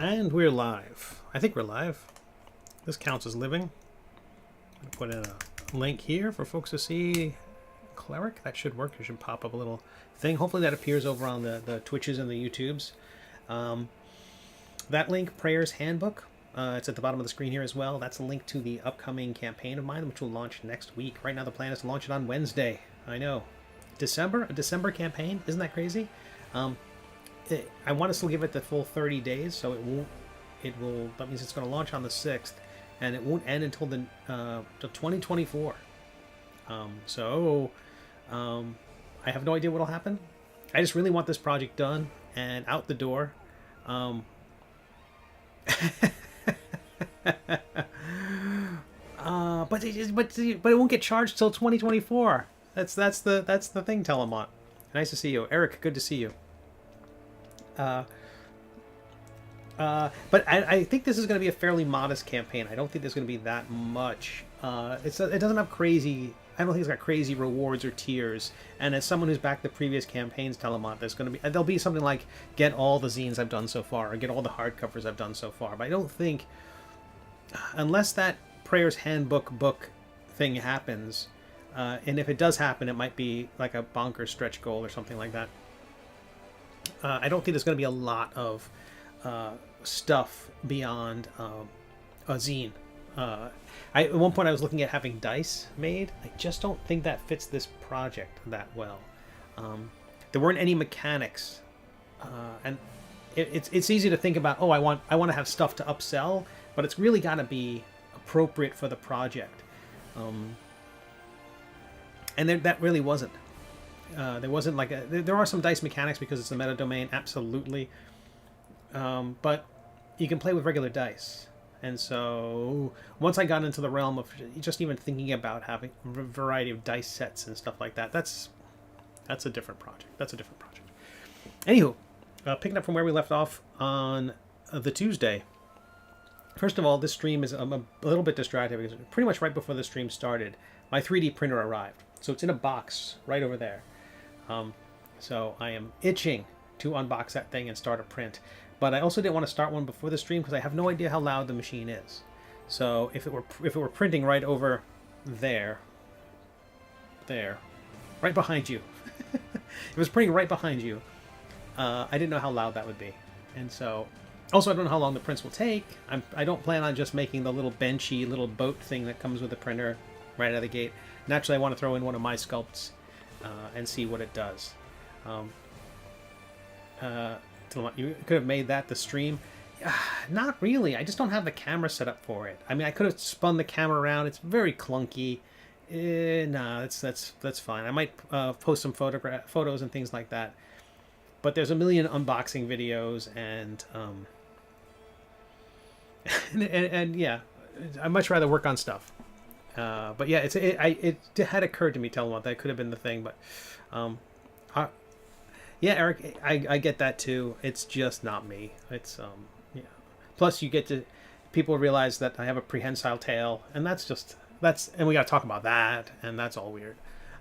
And we're live. I think we're live. This counts as living. I'm going to put in a link here for folks to see Cleric. That should work. It should pop up a little thing. Hopefully that appears over on the Twitches and the YouTubes. That link, Prayer's Handbook, it's at the bottom of the screen here as well. That's a link to the upcoming campaign of mine, which will launch next week. Right now the plan is to launch it on Wednesday. I know. A December campaign? Isn't that crazy? I want to still give it the full 30 days, so that means it's going to launch on the 6th, and it won't end until the 2024. I have no idea what'll happen. I just really want this project done and out the door. But it won't get charged till 2024. That's the thing, Telemont. Nice to see you, Eric. Good to see you. But I think this is going to be a fairly modest campaign. I don't think there's going to be that much. It doesn't have crazy. I don't think it's got crazy rewards or tiers. And as someone who's backed the previous campaigns, Telemont, there'll be something like get all the zines I've done so far, or get all the hardcovers I've done so far. But I don't think, unless that Prayer's Handbook book thing happens, and if it does happen, it might be like a bonkers stretch goal or something like that. I don't think there's going to be a lot of stuff beyond a zine. At one point I was looking at having dice made. I just don't think that fits this project that well. There weren't any mechanics, and it's easy to think about. Oh, I want to have stuff to upsell, but it's really got to be appropriate for the project. And that really wasn't. There wasn't like there are some dice mechanics because it's a meta domain, absolutely. But you can play with regular dice. And so once I got into the realm of just even thinking about having a variety of dice sets and stuff like that, that's a different project. Anywho, picking up from where we left off on the Tuesday. First of all, this stream is a little bit distracted because pretty much right before the stream started, my 3D printer arrived. So it's in a box right over there. So I am itching to unbox that thing and start a print. But I also didn't want to start one before the stream because I have no idea how loud the machine is. So if it were printing right over there, right behind you, it was printing right behind you, I didn't know how loud that would be. And so, also I don't know how long the prints will take. I don't plan on just making the little benchy little boat thing that comes with the printer right out of the gate. Naturally, I want to throw in one of my sculpts and see what it does. You could have made that the stream. Not really. I just don't have the camera set up for it. I mean, I could have spun the camera around. It's very clunky. Nah, that's fine. I might post some photos and things like that. But there's a million unboxing videos and and yeah, I'd much rather work on stuff. But yeah, it had occurred to me, Telemont, that could have been the thing, but yeah, Eric, I get that too. It's just not me. It's yeah. Plus, people realize that I have a prehensile tail, and and we got to talk about that, and that's all weird.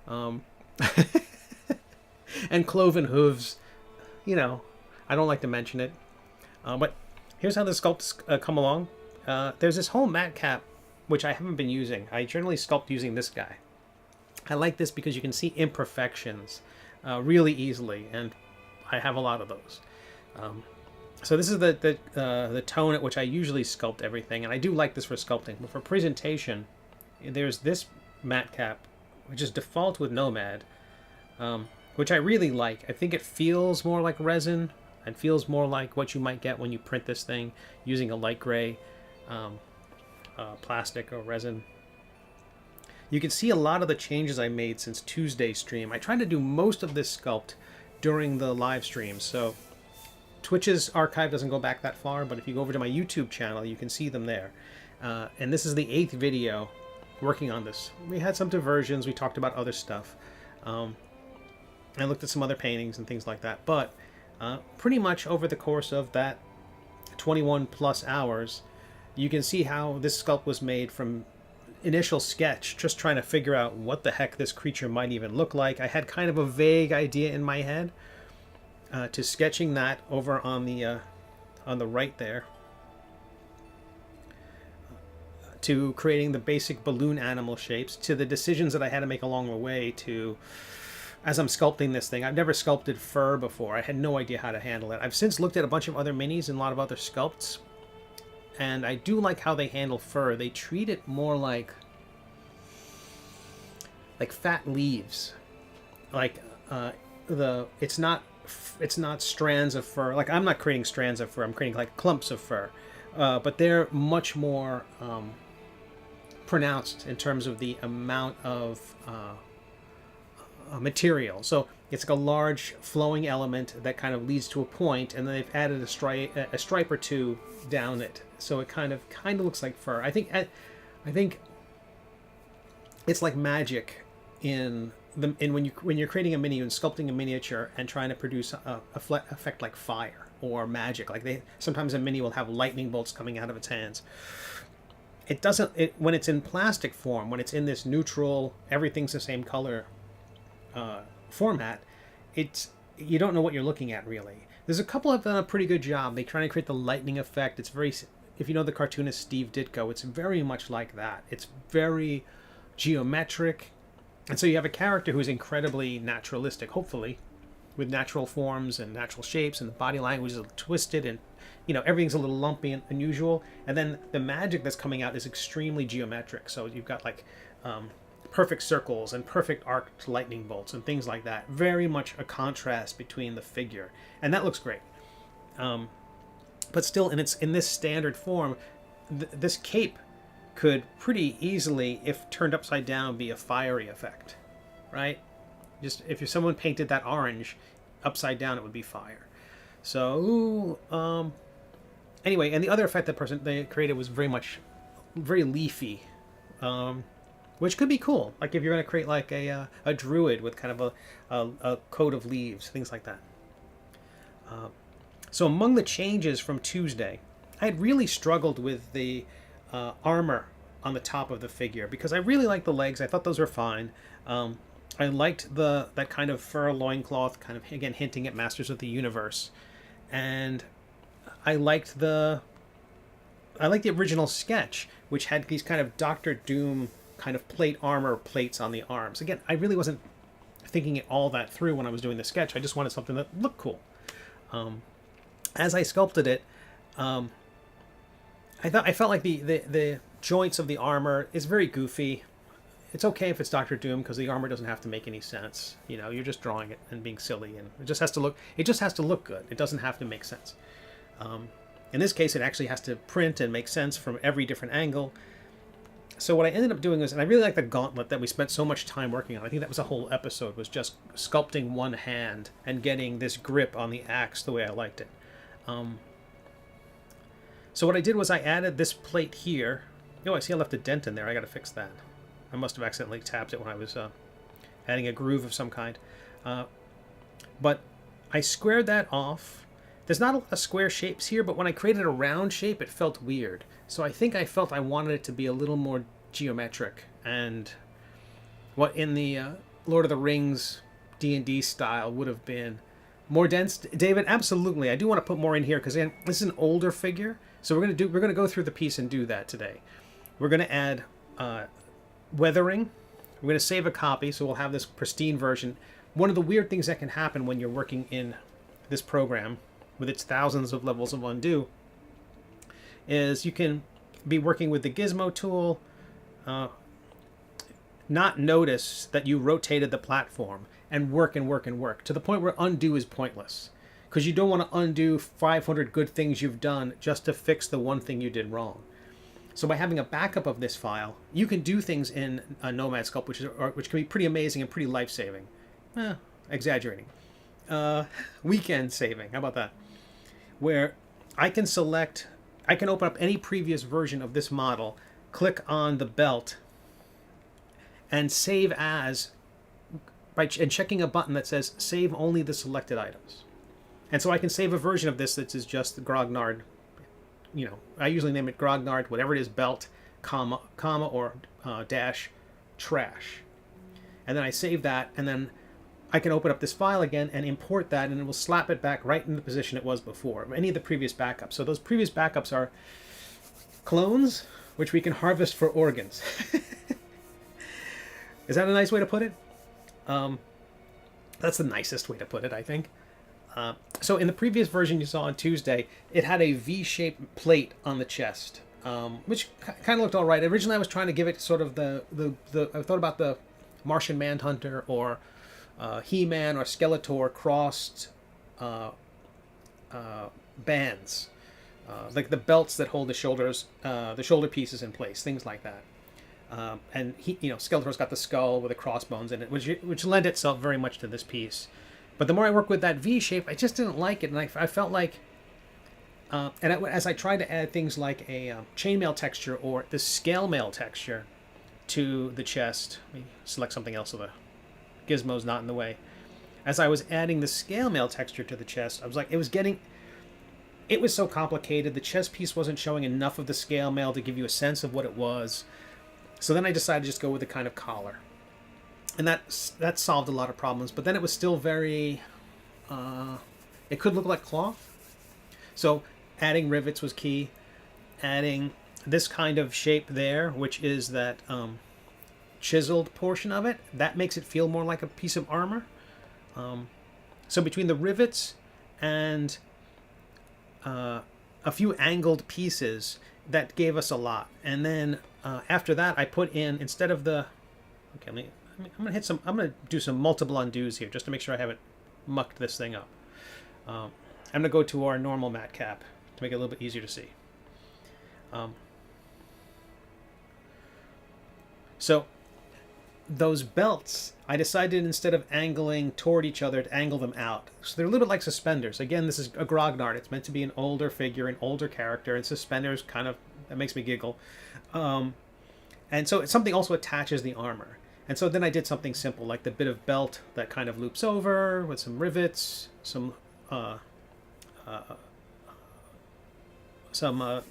And cloven hooves, I don't like to mention it. But here's how the sculpts come along. There's this whole mat cap, which I haven't been using. I generally sculpt using this guy. I like this because you can see imperfections really easily, and I have a lot of those. So this is the tone at which I usually sculpt everything, and I do like this for sculpting. But for presentation, there's this matte cap, which is default with Nomad, which I really like. I think it feels more like resin and feels more like what you might get when you print this thing using a light gray plastic or resin. You can see a lot of the changes I made since Tuesday's stream. I tried to do most of this sculpt during the live stream, so Twitch's archive doesn't go back that far, but if you go over to my YouTube channel, you can see them there. And this is the 8th video working on this. We had some diversions, we talked about other stuff. I looked at some other paintings and things like that, but pretty much over the course of that 21 plus hours, you can see how this sculpt was made from initial sketch, just trying to figure out what the heck this creature might even look like. I had kind of a vague idea in my head, to sketching that over on the on the right there, to creating the basic balloon animal shapes, to the decisions that I had to make along the way to, as I'm sculpting this thing. I've never sculpted fur before. I had no idea how to handle it. I've since looked at a bunch of other minis and a lot of other sculpts, and I do like how they handle fur. They treat it more like fat leaves. Like it's not strands of fur. Like, I'm not creating strands of fur. I'm creating like clumps of fur. But they're much more pronounced in terms of the amount of material. So it's like a large flowing element that kind of leads to a point, and then they've added a stripe or two down it. So it kind of looks like fur. I think it's like magic in when you're creating a mini and sculpting a miniature and trying to produce a effect like fire or magic. Like, sometimes a mini will have lightning bolts coming out of its hands. It doesn't. When it's in plastic form, when it's in this neutral, everything's the same color format, you don't know what you're looking at, really. There's a couple have done a pretty good job. They try to create the lightning effect. It's very, if you know the cartoonist Steve Ditko, it's very much like that. It's very geometric, and so you have a character who's incredibly naturalistic, hopefully, with natural forms and natural shapes, and the body language is twisted, and everything's a little lumpy and unusual. And then the magic that's coming out is extremely geometric. So you've got like perfect circles and perfect arced lightning bolts and things like that. Very much a contrast between the figure, and that looks great. But still, in this standard form, this cape could pretty easily, if turned upside down, be a fiery effect, right? Just if someone painted that orange upside down, it would be fire. So anyway, and the other effect that they created was very leafy, which could be cool. Like if you're going to create like a druid with kind of a coat of leaves, things like that. So among the changes from Tuesday, I had really struggled with the armor on the top of the figure, because I really liked the legs. I thought those were fine. I liked that kind of fur loincloth, kind of, again, hinting at Masters of the Universe. And I liked the original sketch, which had these kind of Doctor Doom kind of plate armor plates on the arms. Again, I really wasn't thinking it all that through when I was doing the sketch. I just wanted something that looked cool. As I sculpted it, I felt like the joints of the armor is very goofy. It's okay if it's Doctor Doom, because the armor doesn't have to make any sense. You're just drawing it and being silly, and it just has to look good. It doesn't have to make sense. In this case, it actually has to print and make sense from every different angle. So what I ended up doing was, and I really like the gauntlet that we spent so much time working on. I think that was a whole episode, was just sculpting one hand and getting this grip on the axe the way I liked it. So what I did was I added this plate here. Oh, I see I left a dent in there. I got to fix that. I must have accidentally tapped it when I was adding a groove of some kind. But I squared that off. There's not a lot of square shapes here, but when I created a round shape, it felt weird. So I think I felt I wanted it to be a little more geometric, and what in the Lord of the Rings D&D style would have been more dense. David, absolutely. I do want to put more in here, because this is an older figure, so we're going to go through the piece and do that today. We're going to add weathering. We're going to save a copy, so we'll have this pristine version. One of the weird things that can happen when you're working in this program with its thousands of levels of undo is you can be working with the gizmo tool, not notice that you rotated the platform, and work to the point where undo is pointless, because you don't want to undo 500 good things you've done just to fix the one thing you did wrong. So by having a backup of this file, you can do things in a Nomad Sculpt which can be pretty amazing and pretty life-saving. Exaggerating. Weekend saving, how about that? Where I can open up any previous version of this model, click on the belt, and save as, and checking a button that says save only the selected items. And so I can save a version of this that is just the grognard. I usually name it grognard, whatever it is, belt, comma or dash, trash. And then I save that, and then I can open up this file again and import that, and it will slap it back right in the position it was before, any of the previous backups. So those previous backups are clones, which we can harvest for organs. Is that a nice way to put it? That's the nicest way to put it, I think. So in the previous version you saw on Tuesday, it had a V-shaped plate on the chest, which kind of looked all right. Originally I was trying to give it sort of the I thought about the Martian Manhunter or He-Man or Skeletor crossed bands, like the belts that hold the shoulders, the shoulder pieces in place, things like that. And Skeletor's got the skull with the crossbones in it, which lent itself very much to this piece. But the more I work with that V shape, I just didn't like it, and I felt like, as I tried to add things like a chainmail texture or the scale mail texture to the chest, let me select something else so the gizmo's not in the way. As I was adding the scale mail texture to the chest, I was like, it was so complicated. The chest piece wasn't showing enough of the scale mail to give you a sense of what it was. So then I decided to just go with a kind of collar. And that solved a lot of problems. But then it was still very... it could look like cloth. So adding rivets was key. Adding this kind of shape there, which is that chiseled portion of it, that makes it feel more like a piece of armor. So between the rivets and a few angled pieces, that gave us a lot. And then after that, I put in, instead of the... Okay, I'm gonna do some multiple undos here just to make sure I haven't mucked this thing up. I'm gonna go to our normal mat cap to make it a little bit easier to see. So those belts, I decided instead of angling toward each other to angle them out. So they're a little bit like suspenders. Again, this is a grognard. It's meant to be an older figure, an older character, and suspenders kind of, that makes me giggle. And so it's something also attaches the armor. And so then I did something simple, like the bit of belt that kind of loops over with some rivets, some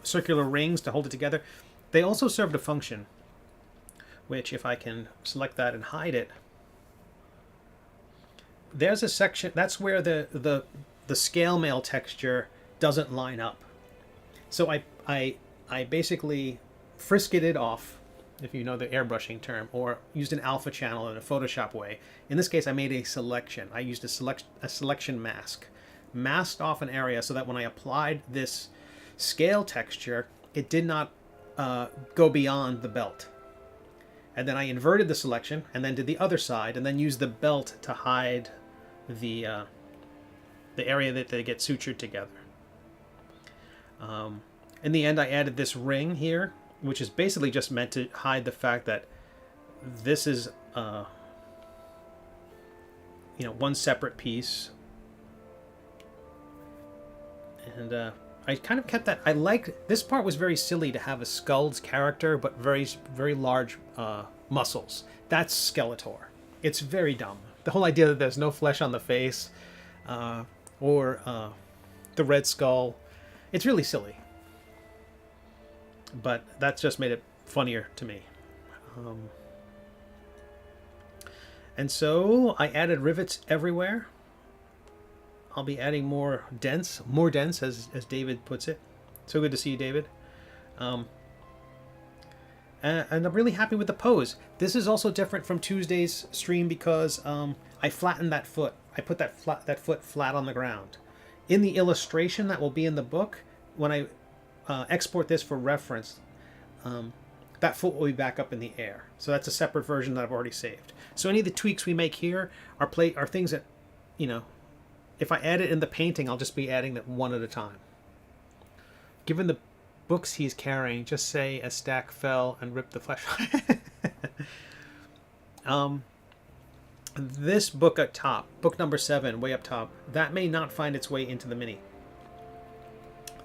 circular rings to hold it together. They also served a function, which if I can select that and hide it, there's a section, that's where the scale mail texture doesn't line up. So I basically frisketed it off, if you know the airbrushing term, or used an alpha channel in a Photoshop way. In this case, I made a selection. I used a selection mask. Masked off an area so that when I applied this scale texture, it did not go beyond the belt. And then I inverted the selection, and then did the other side, and then used the belt to hide the area that they get sutured together. In the end, I added this ring here, which is basically just meant to hide the fact that this is one separate piece. And I kind of kept that. I liked this part. Was very silly to have a Skull's character, but very, very large muscles. That's Skeletor. It's very dumb. The whole idea that there's no flesh on the face, or the Red Skull, it's really silly. But that's just made it funnier to me. And so I added rivets everywhere. I'll be adding more dents, as David puts it. So good to see you, David. And I'm really happy with the pose. This is also different from Tuesday's stream because I flattened that foot. I put that foot flat on the ground. In the illustration that will be in the book, when I export this for reference, that foot will be back up in the air. So that's a separate version that I've already saved. So any of the tweaks we make here are things that, if I add it in the painting, I'll just be adding them one at a time. Given the books he's carrying, just say a stack fell and ripped the flesh. This book at top, book number 7, way up top, that may not find its way into the mini.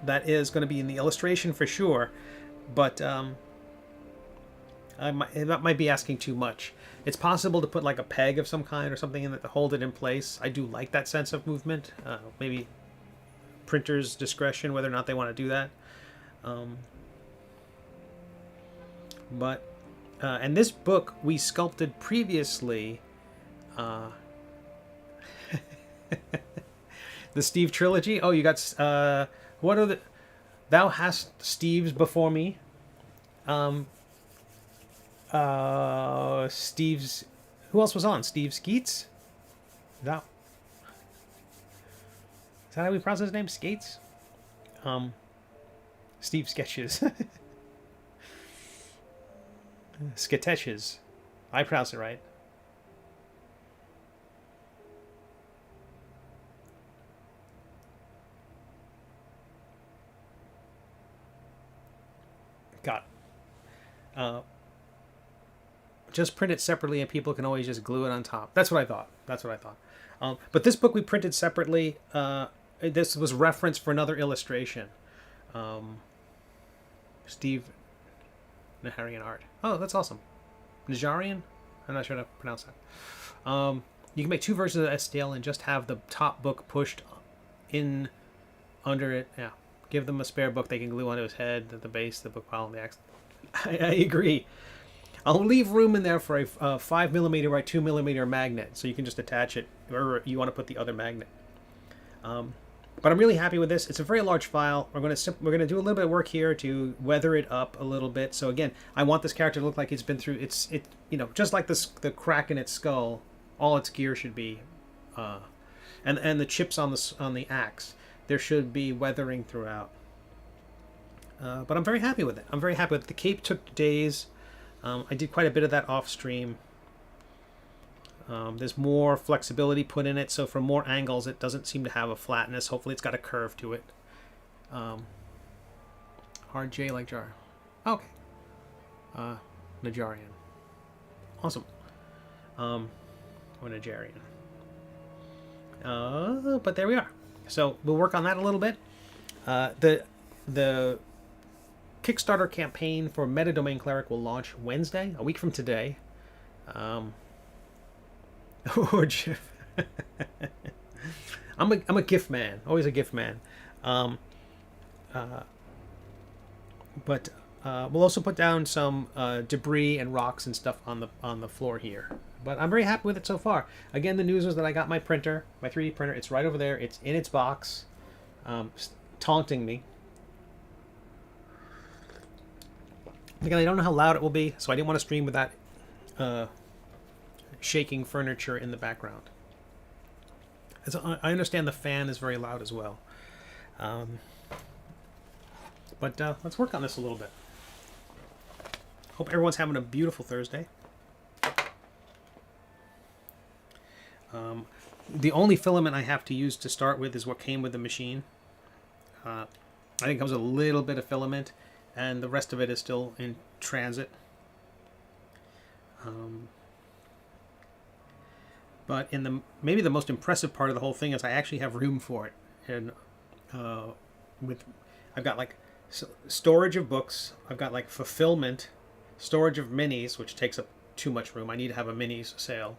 That is going to be in the illustration for sure, but that might be asking too much. It's possible to put like a peg of some kind or something in it to hold it in place. I do like that sense of movement. Maybe printer's discretion whether or not they want to do that. And this book we sculpted previously The Steve trilogy. Oh, you got what are the? Thou hast Steves before me. Um, Steve's. Who else was on? Steve Skeets. That is that how we pronounce his name? Skates. Um, Steve Sketches. Sketches. I pronounce it right. Got. Uh, just print it separately, and people can always just glue it on top. That's what I thought. That's what I thought. But this book we printed separately. This was reference for another illustration. Steve Naharian art. Oh, that's awesome. Najarian? I'm not sure how to pronounce that. You can make two versions of STL and just have the top book pushed in under it. Yeah. Give them a spare book they can glue onto his head, at the base, the book pile, and the axe. I agree. I'll leave room in there for a 5mm by 2mm magnet, so you can just attach it wherever you want to put the other magnet. But I'm really happy with this. It's a very large file. We're gonna do a little bit of work here to weather it up a little bit. So again, I want this character to look like it's been through. Just like the crack in its skull. All its gear should be, and the chips on the axe. There should be weathering throughout. But I'm very happy with it. I'm very happy with it. The cape took days. I did quite a bit of that off stream. There's more flexibility put in it, so from more angles it doesn't seem to have a flatness. Hopefully it's got a curve to it. Hard J like jar. Okay. Najarian. Awesome. Or Najarian. But there we are. So we'll work on that a little bit. The Kickstarter campaign for Metadomain Cleric will launch Wednesday, a week from today. Or GIF. I'm a GIF man, always a GIF man. But we'll also put down some debris and rocks and stuff on the floor here. But I'm very happy with it so far. Again, the news was that I got my printer, my 3D printer. It's right over there. It's in its box, taunting me. Again, I don't know how loud it will be, so I didn't want to stream with that shaking furniture in the background. As I understand the fan is very loud as well. But let's work on this a little bit. Hope everyone's having a beautiful Thursday. The only filament I have to use to start with is what came with the machine. I think it comes with a little bit of filament, and the rest of it is still in transit. But maybe the most impressive part of the whole thing is I actually have room for it, and I've got like storage of books. I've got like fulfillment, storage of minis, which takes up too much room. I need to have a minis sale.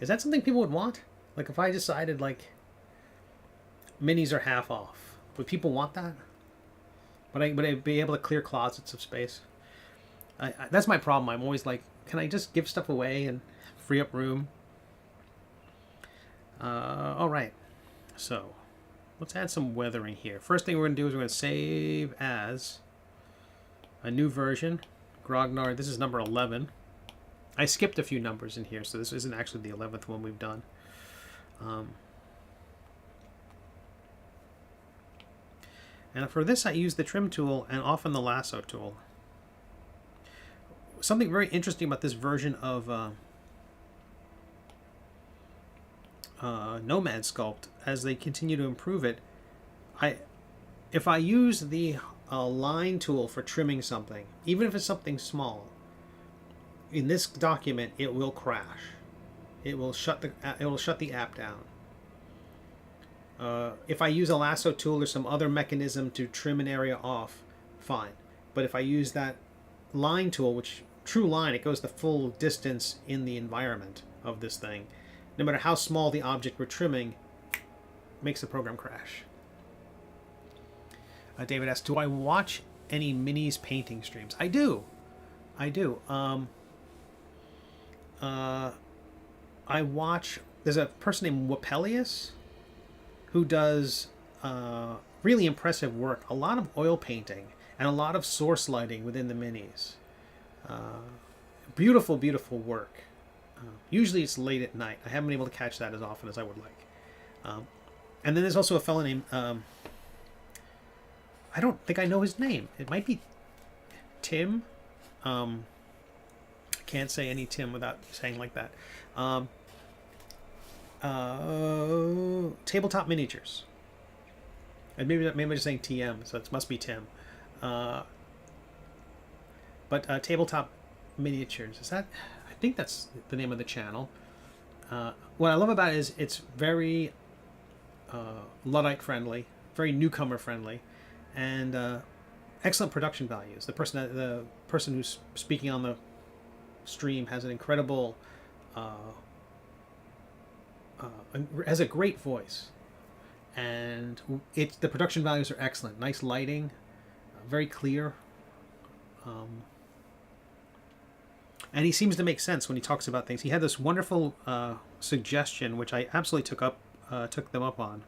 Is that something people would want? Like if I decided like minis are half off, would people want that? Would I be able to clear closets of space? That's my problem. I'm always like, can I just give stuff away and free up room? All right. So let's add some weathering here. First thing we're going to do is we're going to save as a new version. Grognard, this is number 11. I skipped a few numbers in here, so this isn't actually the 11th one we've done. And for this, I use the trim tool and often the lasso tool. Something very interesting about this version of Nomad Sculpt, as they continue to improve it, if I use the line tool for trimming something, even if it's something small, in this document it will crash. It will shut the app down. If I use a lasso tool or some other mechanism to trim an area off, fine. But if I use that line tool, which true line, it goes the full distance in the environment of this thing. No matter how small the object we're trimming, makes the program crash. David asks, do I watch any minis painting streams? I do. I watch there's a person named Wapelius who does really impressive work. A lot of oil painting and a lot of source lighting within the minis. Beautiful, beautiful work. Usually it's late at night. I haven't been able to catch that as often as I would like. And then there's also a fellow named... I don't think I know his name. It might be Tim. I can't say any Tim without saying like that. Tabletop Miniatures. And maybe I'm just saying TM, so it must be Tim. But Tabletop Miniatures, is that... I think that's the name of the channel. What I love about it is it's very Luddite friendly, very newcomer friendly, and excellent production values. The person who's speaking on the stream has an incredible, has a great voice, and the production values are excellent. Nice lighting, very clear. And he seems to make sense when he talks about things. He had this wonderful suggestion, which I absolutely took them up on,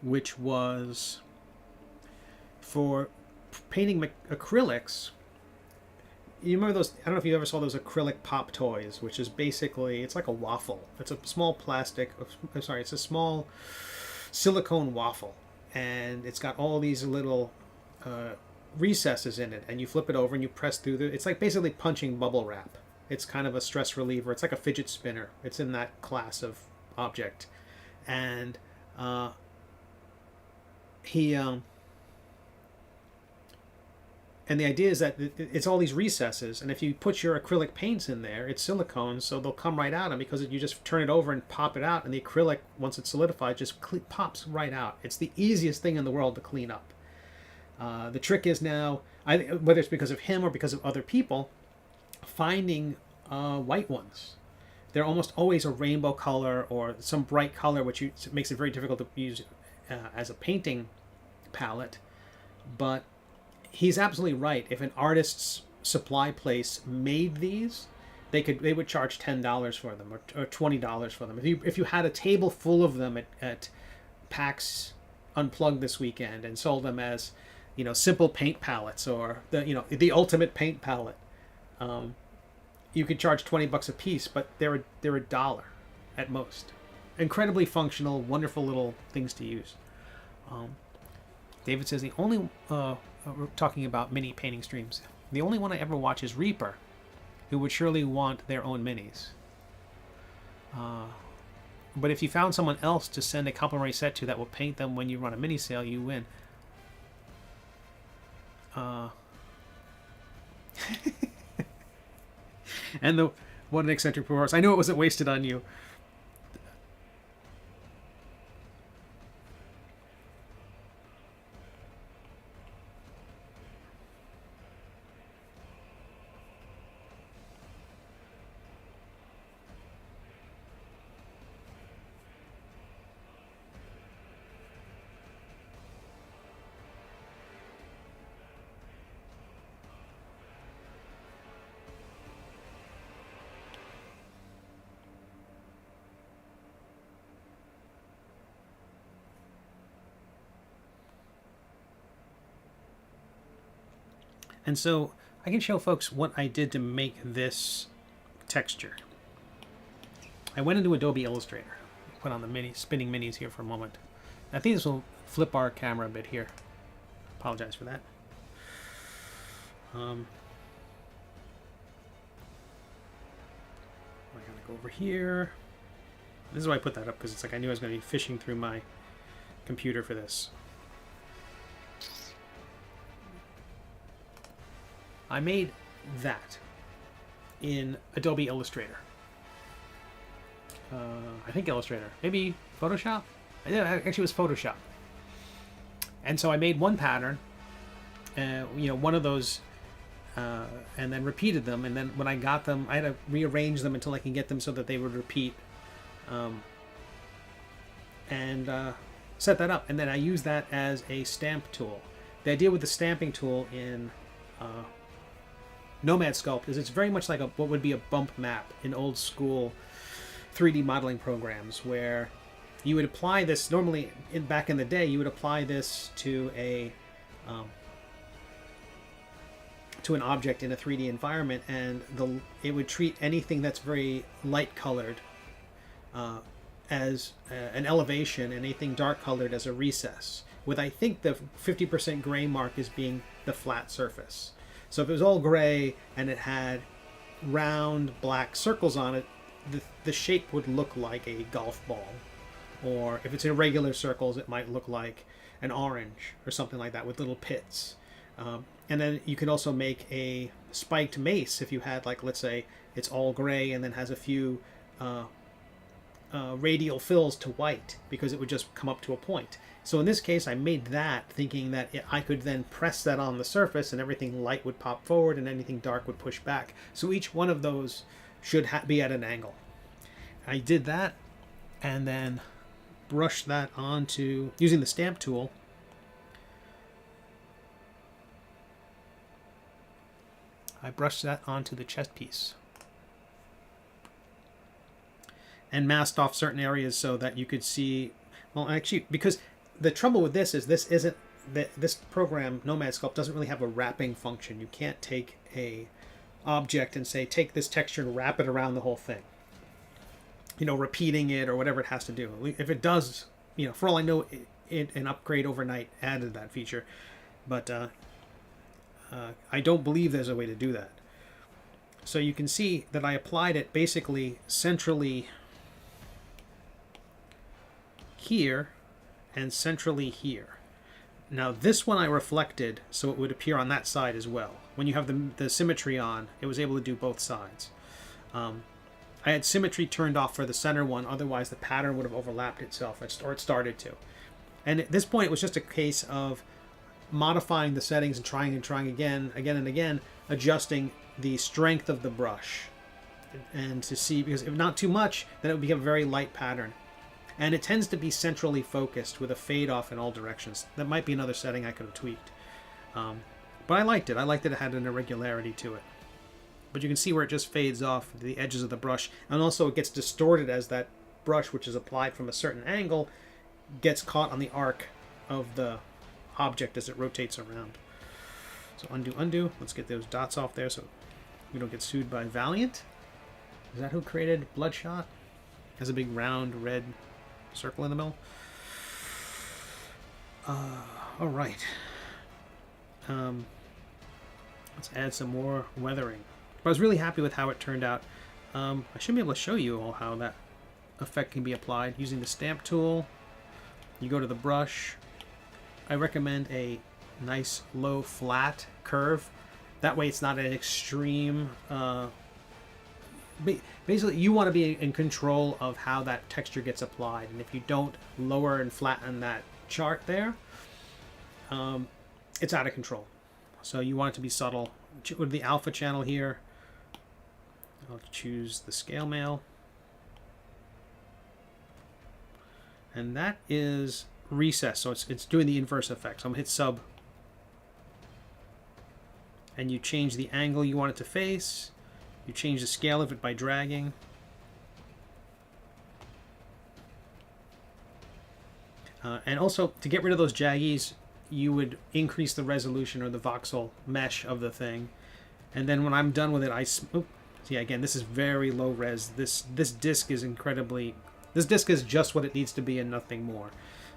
which was for painting acrylics. You remember those? I don't know if you ever saw those acrylic pop toys, which is basically, it's like a waffle. It's a small plastic. I'm sorry, it's a small silicone waffle, and it's got all these little recesses in it, and you flip it over and you press through it's like basically punching bubble wrap. It's kind of a stress reliever. It's like a fidget spinner. It's in that class of object. And and the idea is that it's all these recesses, and if you put your acrylic paints in there, it's silicone, so they'll come right out, and because you just turn it over and pop it out, and the acrylic, once it's solidified, just pops right out. It's the easiest thing in the world to clean up. The trick is now, whether it's because of him or because of other people, finding white ones. They're almost always a rainbow color or some bright color, which makes it very difficult to use as a painting palette. But he's absolutely right. If an artist's supply place made these, they would charge $10 for them or $20 for them. If you had a table full of them at PAX Unplugged this weekend and sold them as, simple paint palettes or the ultimate paint palette, you could charge $20 a piece, but they're $1 at most. Incredibly functional, wonderful little things to use. David says we're talking about mini painting streams. The only one I ever watch is Reaper, who would surely want their own minis. But if you found someone else to send a complimentary set to that will paint them when you run a mini sale, you win. And what an eccentric performance. I knew it wasn't wasted on you. And so I can show folks what I did to make this texture. I went into Adobe Illustrator, put on the spinning minis here for a moment. I think this will flip our camera a bit here. Apologize for that. I gotta go over here. This is why I put that up, because it's like I knew I was going to be fishing through my computer for this. I made that in Adobe Illustrator. I think Illustrator. Maybe Photoshop? Yeah, actually it was Photoshop. And so I made one pattern, one of those, and then repeated them. And then when I got them, I had to rearrange them until I can get them so that they would repeat. And set that up. And then I use that as a stamp tool. The idea with the stamping tool in Nomad Sculpt is it's very much like what would be a bump map in old school 3D modeling programs where you would apply this normally back in the day. You would apply this to an object in a 3D environment, and it would treat anything that's very light colored as an elevation, and anything dark colored as a recess. With, I think, the 50% gray mark as being the flat surface. So if it was all gray and it had round black circles on it, the shape would look like a golf ball. Or if it's irregular circles, it might look like an orange or something like that with little pits. And then you could also make a spiked mace if you had, like, let's say it's all gray and then has a few radial fills to white, because it would just come up to a point. So in this case, I made that thinking that I could then press that on the surface and everything light would pop forward and anything dark would push back. So each one of those should be at an angle. I did that and then brushed that onto, using the stamp tool, I brushed that onto the chest piece and masked off certain areas so that you could see. Well, actually, because the trouble with this is this program, Nomad Sculpt, doesn't really have a wrapping function. You can't take a object and say, take this texture and wrap it around the whole thing, repeating it or whatever it has to do. If it does, for all I know, an upgrade overnight added that feature, but I don't believe there's a way to do that. So you can see that I applied it basically centrally here and centrally here. Now this one I reflected so it would appear on that side as well. When you have the symmetry on, it was able to do both sides. I had symmetry turned off for the center one, otherwise the pattern would have overlapped itself, or it started to. And at this point it was just a case of modifying the settings and trying again and again, adjusting the strength of the brush, and to see, because if not too much, then it would become a very light pattern. And it tends to be centrally focused with a fade off in all directions. That might be another setting I could have tweaked. But I liked it. I liked that it had an irregularity to it. But you can see where it just fades off the edges of the brush. And also it gets distorted as that brush, which is applied from a certain angle, gets caught on the arc of the object as it rotates around. So undo. Let's get those dots off there so we don't get sued by Valiant. Is that who created Bloodshot? Has a big round red circle in the middle. All right. Let's add some more weathering. But I was really happy with how it turned out. I should be able to show you all how that effect can be applied using the stamp tool. You go to the brush. I recommend a nice low flat curve. That way it's not an extreme. Basically, you want to be in control of how that texture gets applied, and if you don't lower and flatten that chart there, it's out of control. So you want it to be subtle. With the alpha channel here, I'll choose the scale mail, and that is recess, so it's doing the inverse effect. So I'm gonna hit sub, and you change the angle you want it to face. You change the scale of it by dragging. And also, to get rid of those jaggies, you would increase the resolution or the voxel mesh of the thing. And then when I'm done with it, see, again, this is very low res. This disc is incredibly... This disc is just what it needs to be and nothing more.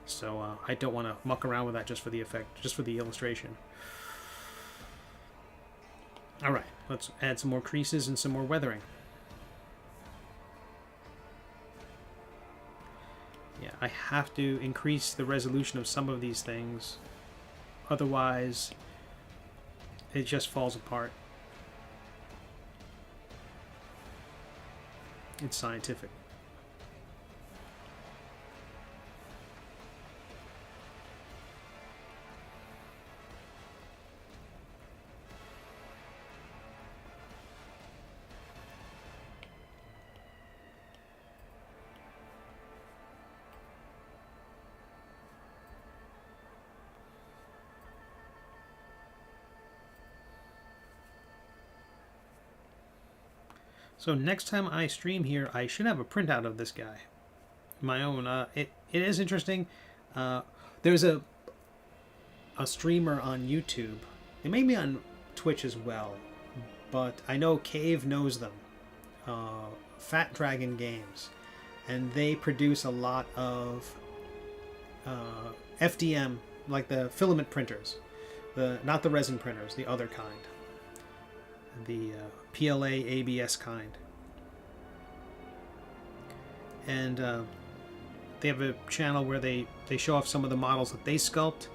So I don't want to muck around with that just for the effect, just for the illustration. All right, let's add some more creases and some more weathering. Yeah, I have to increase the resolution of some of these things. Otherwise, it just falls apart. It's scientific. So next time I stream here, I should have a printout of this guy, my own. It is interesting. There's a streamer on YouTube. They may be on Twitch as well, but I know Cave knows them. Fat Dragon Games, and they produce a lot of FDM, like the filament printers, not the resin printers, the other kind, the PLA ABS kind. And they have a channel where they show off some of the models that they sculpt.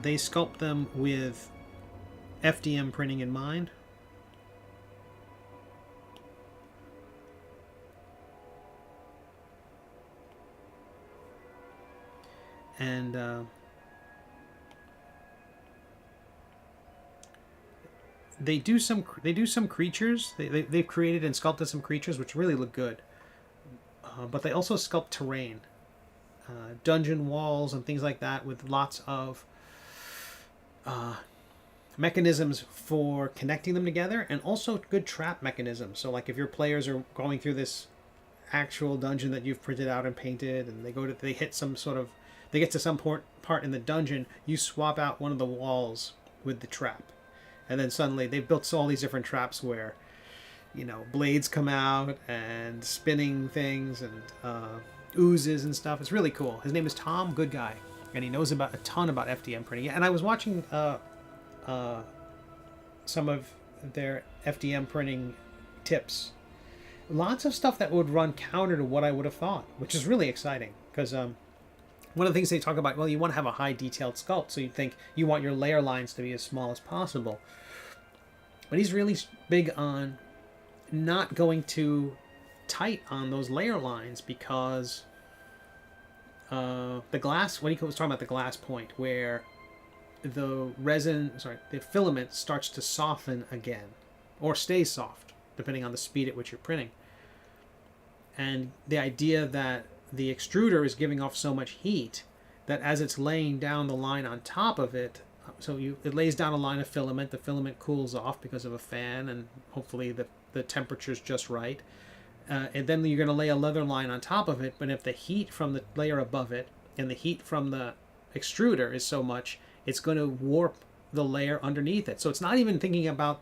They sculpt them with FDM printing in mind. And they do some creatures. They've created and sculpted some creatures which really look good. But they also sculpt terrain, dungeon walls and things like that, with lots of mechanisms for connecting them together, and also good trap mechanisms. So like if your players are going through this actual dungeon that you've printed out and painted, and they hit some sort of, they get to some part in the dungeon, you swap out one of the walls with the trap, and then suddenly they've built all these different traps where, you know, blades come out and spinning things and oozes and stuff. It's really cool. His name is Tom, good guy, and he knows a ton about FDM printing. And I was watching some of their FDM printing tips. Lots of stuff that would run counter to what I would have thought, which is really exciting, because one of the things they talk about, well, you want to have a high detailed sculpt, so you think you want your layer lines to be as small as possible. But he's really big on not going too tight on those layer lines, because the glass, when he was talking about the glass point, where the filament starts to soften again, or stays soft, depending on the speed at which you're printing. And the idea that the extruder is giving off so much heat that as it's laying down the line on top of it, it lays down a line of filament, the filament cools off because of a fan, and hopefully the temperature's just right. And then you're going to lay a leather line on top of it, but if the heat from the layer above it and the heat from the extruder is so much, it's going to warp the layer underneath it. So it's not even thinking about,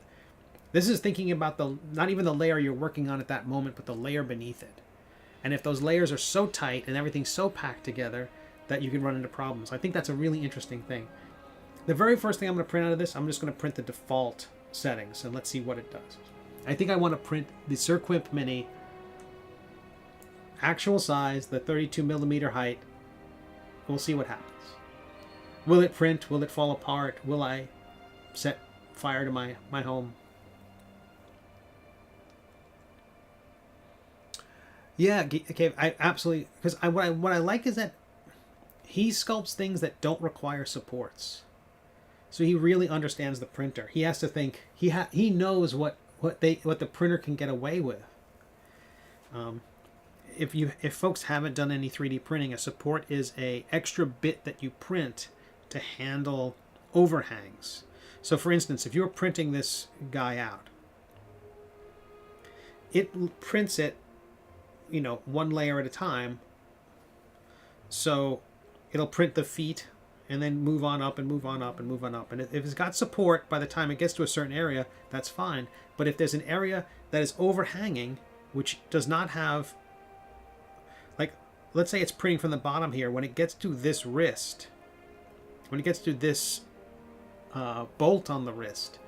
this is thinking about not even the layer you're working on at that moment, but the layer beneath it. And if those layers are so tight and everything's so packed together that you can run into problems. I think that's a really interesting thing. The very first thing I'm going to print out of this, I'm just going to print the default settings, and let's see what it does. I think I want to print the Cirquimp Mini actual size, the 32 millimeter height. We'll see what happens. Will it print? Will it fall apart? Will I set fire to my home? Yeah, okay, I absolutely, because what I like is that he sculpts things that don't require supports. So he really understands the printer. He has to think, he knows what the printer can get away with. If folks haven't done any 3D printing, a support is a extra bit that you print to handle overhangs. So for instance, if you're printing this guy out, it prints it, you know, one layer at a time. So it'll print the feet and then move on up and move on up and move on up. And if it's got support, by the time it gets to a certain area, that's fine. But if there's an area that is overhanging, which does not have, like, let's say it's printing from the bottom here, when it gets to this wrist, when it gets to this bolt on the wrist,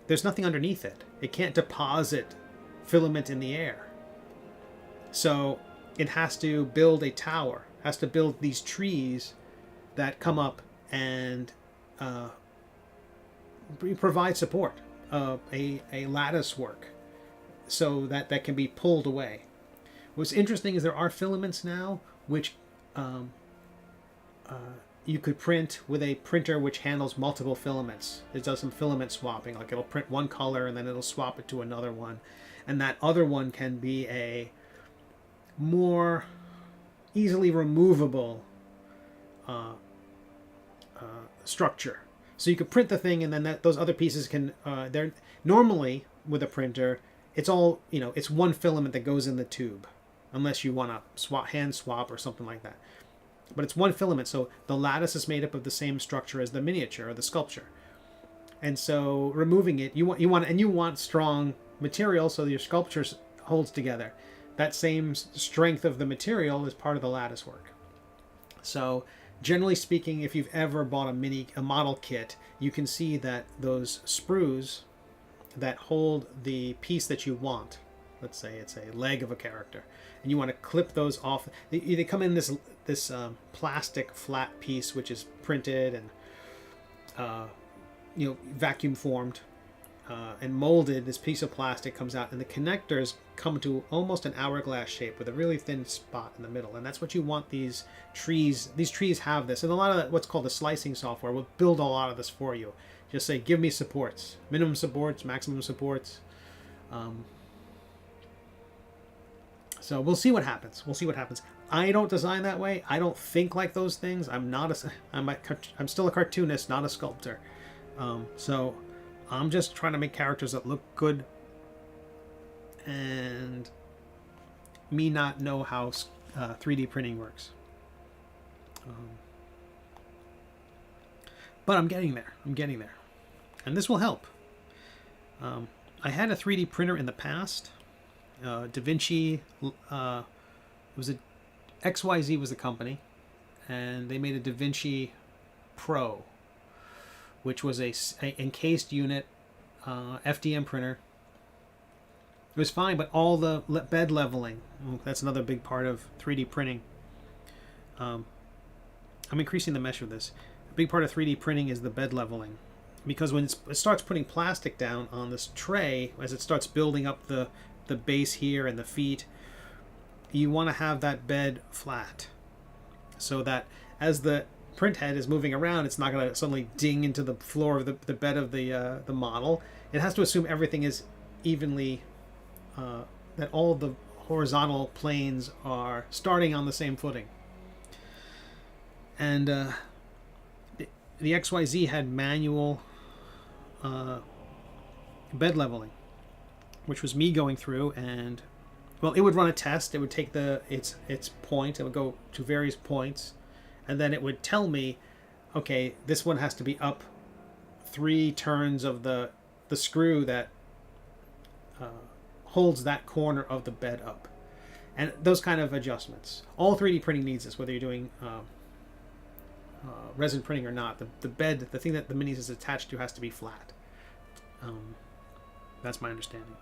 there's nothing underneath it. It can't deposit filament in the air. So it has to build a tower, has to build these trees that come up and provide support, a lattice work, so that can be pulled away. What's interesting is there are filaments now which you could print with a printer which handles multiple filaments. It does some filament swapping, like it'll print one color and then it'll swap it to another one, and that other one can be a more easily removable structure. So you could print the thing, and then those other pieces can, they're normally with a printer, it's all, it's one filament that goes in the tube, unless you want to hand swap or something like that. But it's one filament, so the lattice is made up of the same structure as the miniature or the sculpture. And so removing it, you want strong material so your sculpture holds together. That same strength of the material is part of the lattice work. So generally speaking, if you've ever bought a model kit, you can see that those sprues that hold the piece that you want, let's say it's a leg of a character, and you want to clip those off. They come in this plastic flat piece which is printed and vacuum formed and molded. This piece of plastic comes out, and the connectors come to almost an hourglass shape with a really thin spot in the middle, and that's what you want. These trees have this, and a lot of what's called the slicing software will build a lot of this for you. Just say, give me supports, minimum supports, maximum supports. So we'll see what happens. I don't design that way. I don't think like those things. I'm still a cartoonist, not a sculptor. So I'm just trying to make characters that look good, and me not know how 3D printing works. But I'm getting there. And this will help. I had a 3D printer in the past. DaVinci, it was XYZ was the company, and they made a DaVinci Pro, which was a encased unit FDM printer. It was fine, but all the bed leveling, that's another big part of 3D printing. I'm increasing the mesh of this. A big part of 3D printing is the bed leveling, because when it starts putting plastic down on this tray, as it starts building up the base here and the feet, you want to have that bed flat, so that as the print head is moving around, it's not going to suddenly ding into the floor of the bed of the model. It has to assume everything is evenly, that all of the horizontal planes are starting on the same footing. And the XYZ had manual bed leveling, which was me going through, and it would run a test. It would take its point. It would go to various points, and then it would tell me, okay, this one has to be up 3 turns of the screw that holds that corner of the bed up, and those kind of adjustments. All 3D printing needs this, whether you're doing resin printing or not. The bed, the thing that the minis is attached to, has to be flat. That's my understanding.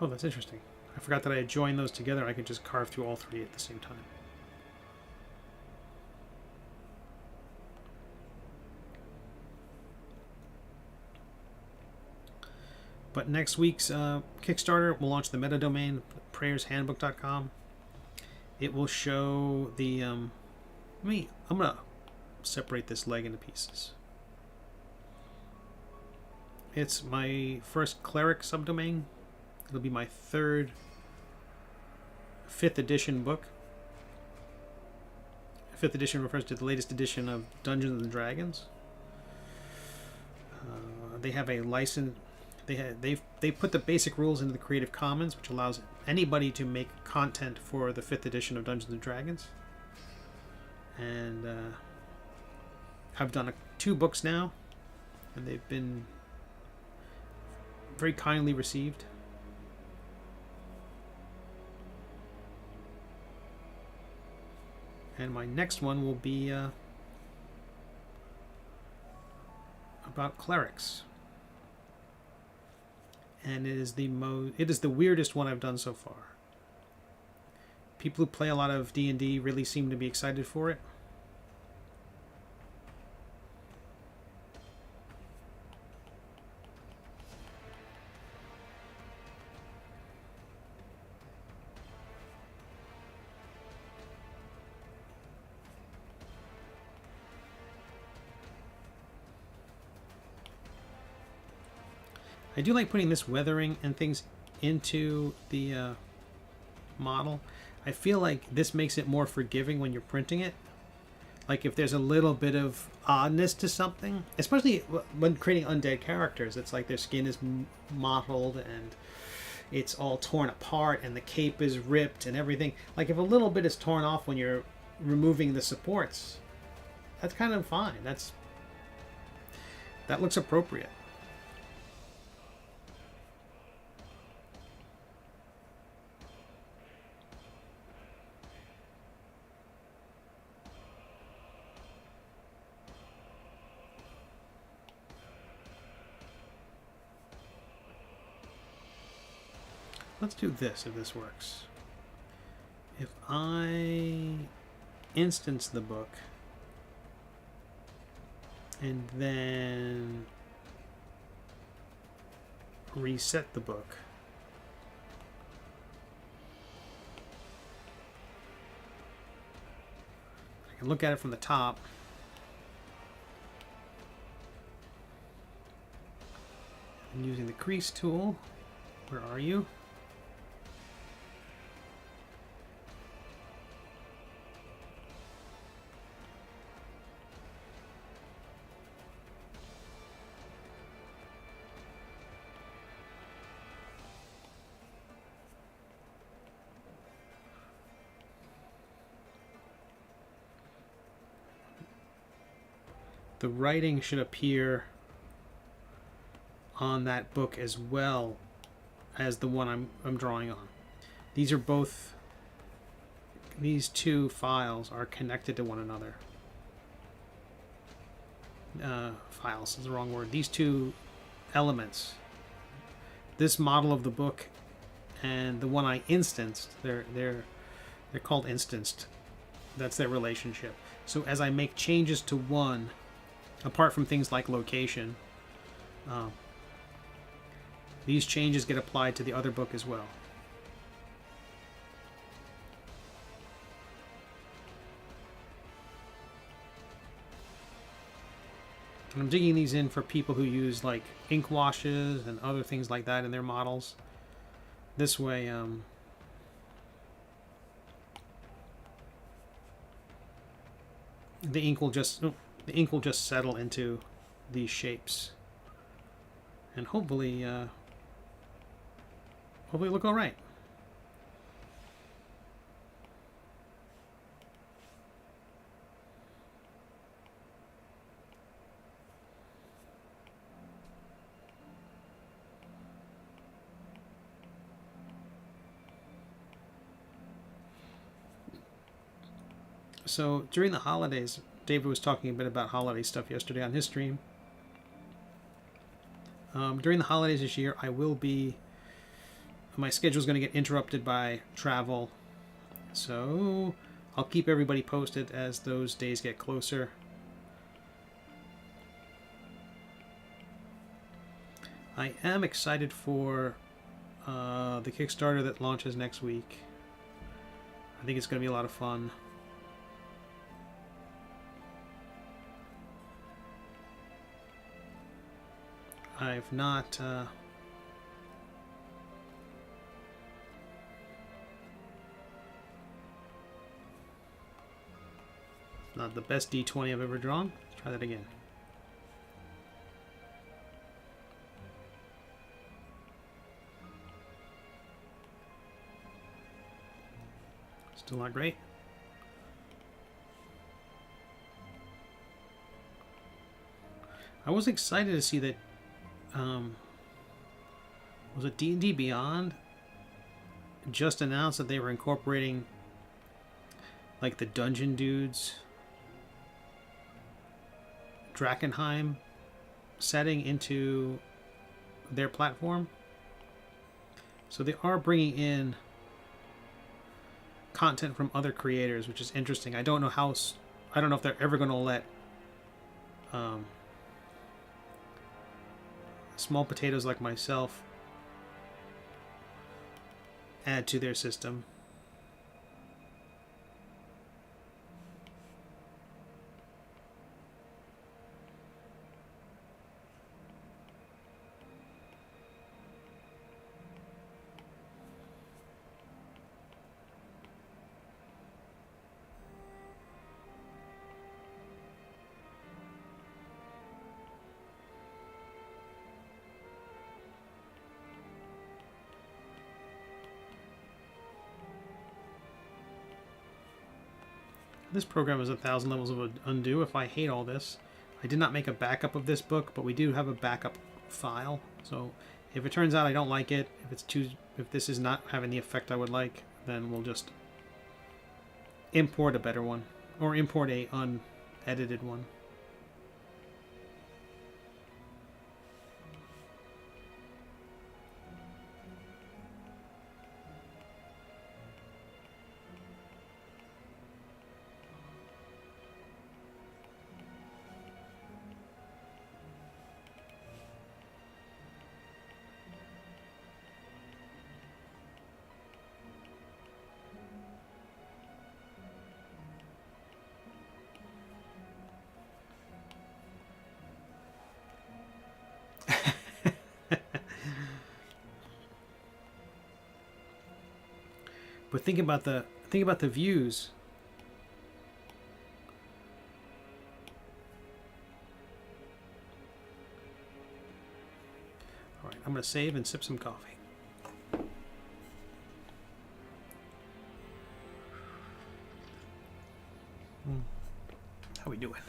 Oh, that's interesting. I forgot that I had joined those together. I could just carve through all 3 at the same time. But next week's Kickstarter will launch the meta domain, prayershandbook.com. It will show the... I'm going to separate this leg into pieces. It's my first cleric subdomain. It'll be my 5th edition book. 5th edition refers to the latest edition of Dungeons and Dragons. They have a license. They put the basic rules into the Creative Commons, which allows anybody to make content for the 5th edition of Dungeons and Dragons. And I've done 2 books now, and they've been very kindly received. And my next one will be about clerics, and it is the weirdest one I've done so far. People who play a lot of D&D really seem to be excited for it. I do like putting this weathering and things into the model. I feel like this makes it more forgiving when you're printing it. Like if there's a little bit of oddness to something, especially when creating undead characters, it's like their skin is mottled and it's all torn apart and the cape is ripped and everything. Like if a little bit is torn off when you're removing the supports, that's kind of fine. That looks appropriate. Let's do this if this works. If I instance the book and then reset the book, I can look at it from the top. I'm using the crease tool. Where are you? The writing should appear on that book as well as the one I'm drawing on. These two files are connected to one another. Files is the wrong word. These two elements, this model of the book and the one I instanced, they're called instanced. That's their relationship. So as I make changes to one, apart from things like location, these changes get applied to the other book as well. And I'm digging these in for people who use like ink washes and other things like that in their models. This way, the ink will just settle into these shapes, and hopefully look all right. So during the holidays, David was talking a bit about holiday stuff yesterday on his stream. During the holidays this year, my schedule is going to get interrupted by travel. So I'll keep everybody posted as those days get closer. I am excited for the Kickstarter that launches next week. I think it's going to be a lot of fun. I've not not the best D20 I've ever drawn. Let's try that again. Still not great. I was excited to see that was it D&D Beyond just announced that they were incorporating like the Dungeon Dudes Drakkenheim setting into their platform. So they are bringing in content from other creators, which is interesting. I don't know if they're ever going to let small potatoes like myself add to their system. This program is 1,000 levels of undo. If I hate all this, I did not make a backup of this book, but we do have a backup file. So if it turns out I don't like it, if this is not having the effect I would like, then we'll just import a better one, or import a unedited one. But think about the views. All right, I'm going to save and sip some coffee. How we doing?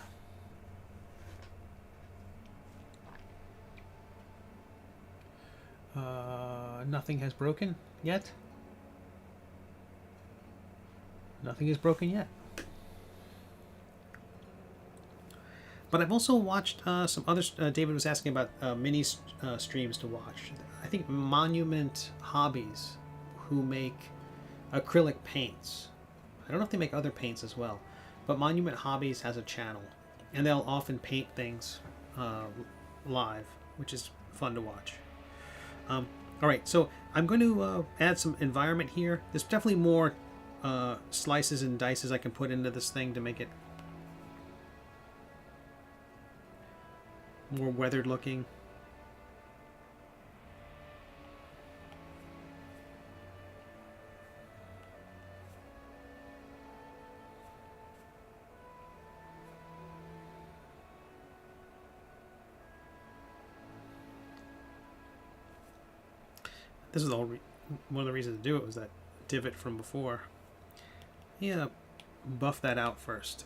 Nothing has broken yet. Nothing is broken yet. But I've also watched some other. David was asking about mini streams to watch. I think Monument Hobbies, who make acrylic paints. I don't know if they make other paints as well, but Monument Hobbies has a channel, and they'll often paint things live, which is fun to watch. All right, so I'm going to add some environment here. There's definitely more slices and dices I can put into this thing to make it more weathered looking. This is one of the reasons to do it was that divot from before. Yeah, buff that out first.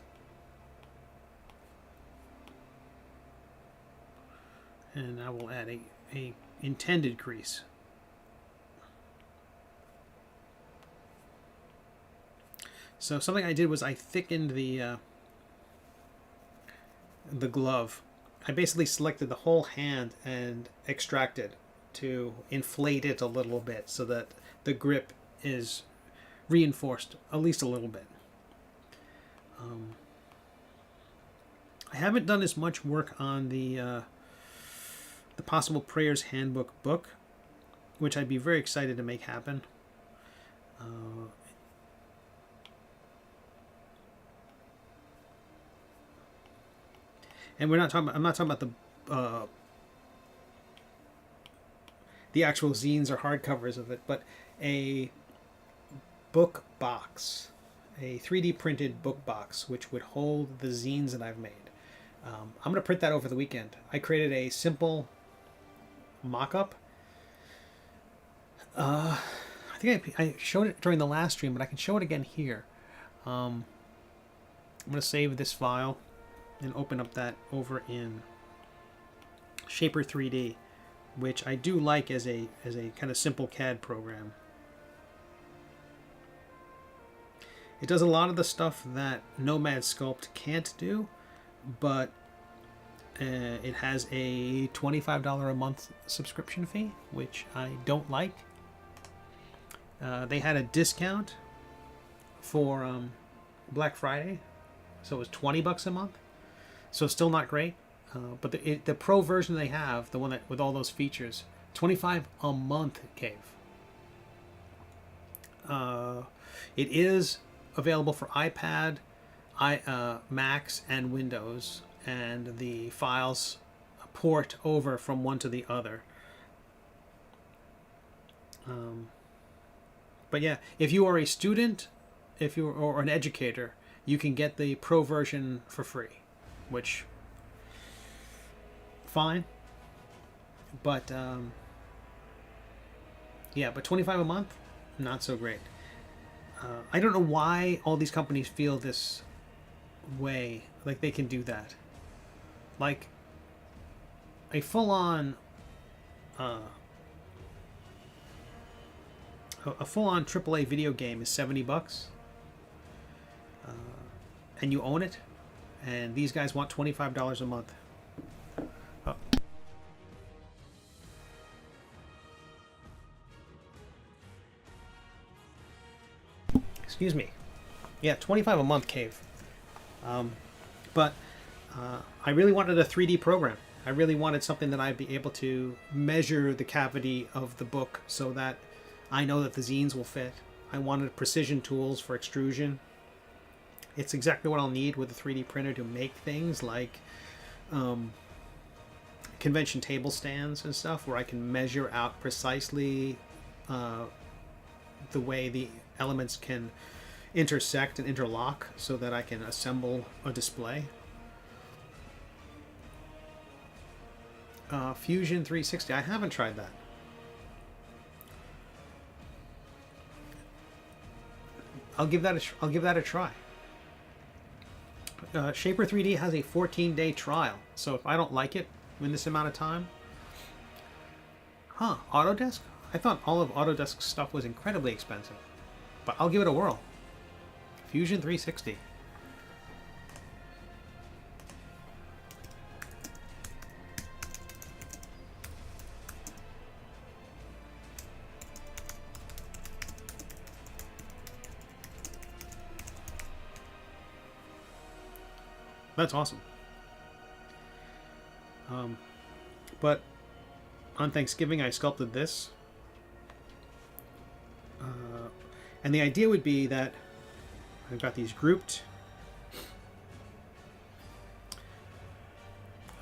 And I will add a intended crease. So something I did was I thickened the glove. I basically selected the whole hand and extracted to inflate it a little bit so that the grip is reinforced at least a little bit. I haven't done as much work on the Possible Prayers Handbook book, which I'd be very excited to make happen. And I'm not talking about the actual zines or hardcovers of it, but a book box, a 3D printed book box, which would hold the zines that I've made. I'm going to print that over the weekend. I created a simple mock-up. I think I showed it during the last stream, but I can show it again here. I'm going to save this file and open up that over in Shaper 3D, which I do like as a kind of simple CAD program. It does a lot of the stuff that Nomad Sculpt can't do, but it has a $25 a month subscription fee, which I don't like. They had a discount for Black Friday, so it was $20 a month. So still not great. But the pro version they have, the one that with all those features, $25 a month, Cave. It is available for iPad, Macs, and Windows, and the files port over from one to the other. But yeah, if you are a student, or an educator, you can get the pro version for free, which fine. But yeah, but $25 a month, not so great. I don't know why all these companies feel this way like they can do that. Like a full-on a full-on AAA video game is $70, and you own it, and these guys want $25 a month. Oh. Excuse me. Yeah, $25 a month, Cave. But I really wanted a 3D program. I really wanted something that I'd be able to measure the cavity of the book so that I know that the zines will fit. I wanted precision tools for extrusion. It's exactly what I'll need with a 3D printer to make things like convention table stands and stuff, where I can measure out precisely the way the elements can intersect and interlock so that I can assemble a display. Fusion 360. I haven't tried that. I'll give that a try. Shaper 3D has a 14-day trial, so if I don't like it in this amount of time, Autodesk? I thought all of Autodesk's stuff was incredibly expensive, but I'll give it a whirl. Fusion 360. That's awesome. But on Thanksgiving, I sculpted this. And the idea would be that I've got these grouped.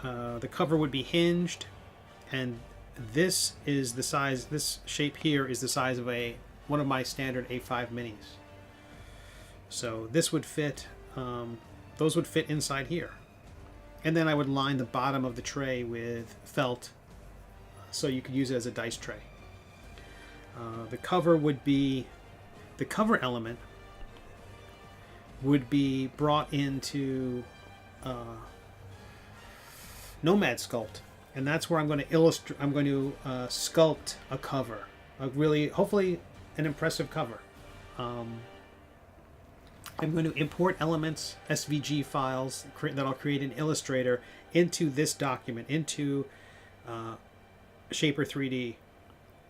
The cover would be hinged, and this is the size, this shape here is the size of one of my standard A5 minis. So this would fit, those would fit inside here. And then I would line the bottom of the tray with felt so you could use it as a dice tray. The cover would be, the cover element would be brought into Nomad Sculpt, and that's where I'm going to illustrate. I'm going to sculpt a cover, a really, hopefully, an impressive cover. I'm going to import elements, SVG files that I'll create in Illustrator into this document, into Shaper 3D.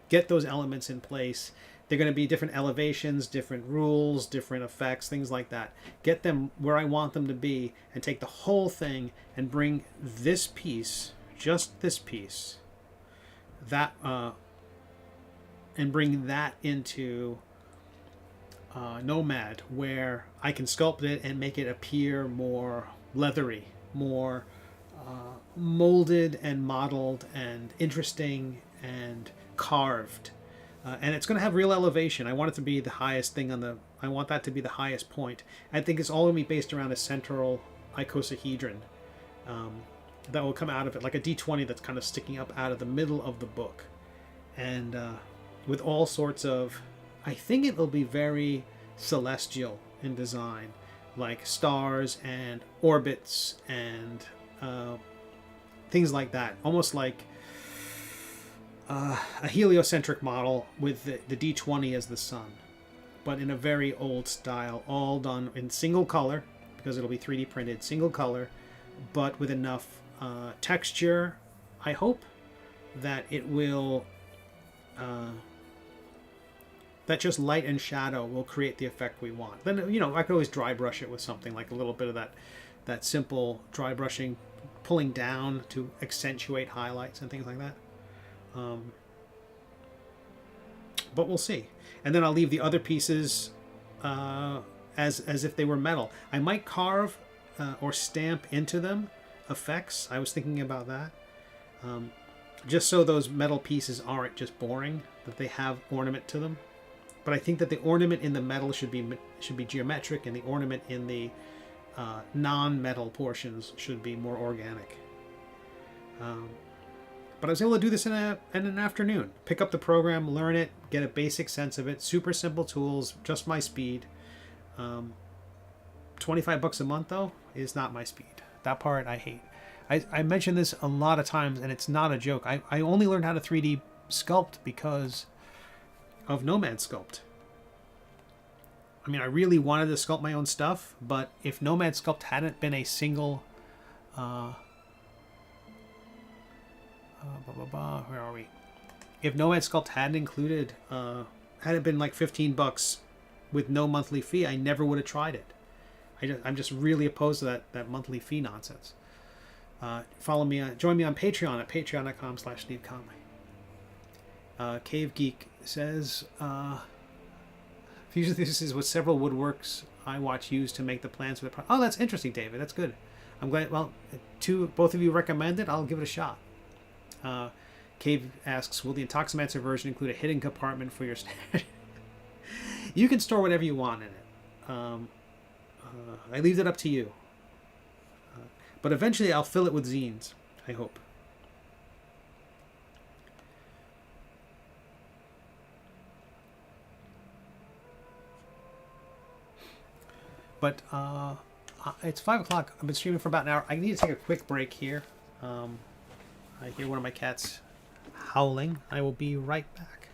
Get those elements in place. They're going to be different elevations, different rules, different effects, things like that. Get them where I want them to be, and take the whole thing and bring this piece, just this piece, that, and bring that into Nomad, where I can sculpt it and make it appear more leathery, more molded and modeled and interesting and carved. And it's going to have real elevation. I want it to be the highest thing on the, I want that to be the highest point. I think it's all going to be based around a central icosahedron that will come out of it, like a D20 that's kind of sticking up out of the middle of the book. And with all sorts of, I think it will be very celestial in design, like stars and orbits and things like that. Almost like a heliocentric model with the D20 as the sun, but in a very old style, all done in single color, because it'll be 3D printed, single color, but with enough texture, I hope, that it will, that just light and shadow will create the effect we want. Then, you know, I could always dry brush it with something, like a little bit of that simple dry brushing, pulling down to accentuate highlights and things like that. But we'll see. And then I'll leave the other pieces as if they were metal. I might carve or stamp into them effects. I was thinking about that. Just so those metal pieces aren't just boring, that they have ornament to them. But I think that the ornament in the metal should be geometric, and the ornament in the non-metal portions should be more organic. But I was able to do this in an afternoon. Pick up the program, learn it, get a basic sense of it. Super simple tools, just my speed. $25 a month though is not my speed. That part I hate. I mention this a lot of times, and it's not a joke. I only learned how to 3D sculpt because of Nomad Sculpt. I mean, I really wanted to sculpt my own stuff, but if Nomad Sculpt hadn't been a single... where are we? If Nomad Sculpt hadn't included... had it been like $15 with no monthly fee, I never would have tried it. I'm just really opposed to that monthly fee nonsense. Follow me join me on Patreon at patreon.com/SteveConley. Cave Geek says, Fusion Thesis is what several woodworks I watch use to make the plans for the Oh, that's interesting, David. That's good. I'm glad. Well, both of you recommend it. I'll give it a shot. Cave asks, will the Intoximancer version include a hidden compartment for your stash? You can store whatever you want in it. I leave it up to you. But eventually I'll fill it with zines, I hope. But it's 5 o'clock. I've been streaming for about an hour. I need to take a quick break here. I hear one of my cats howling. I will be right back.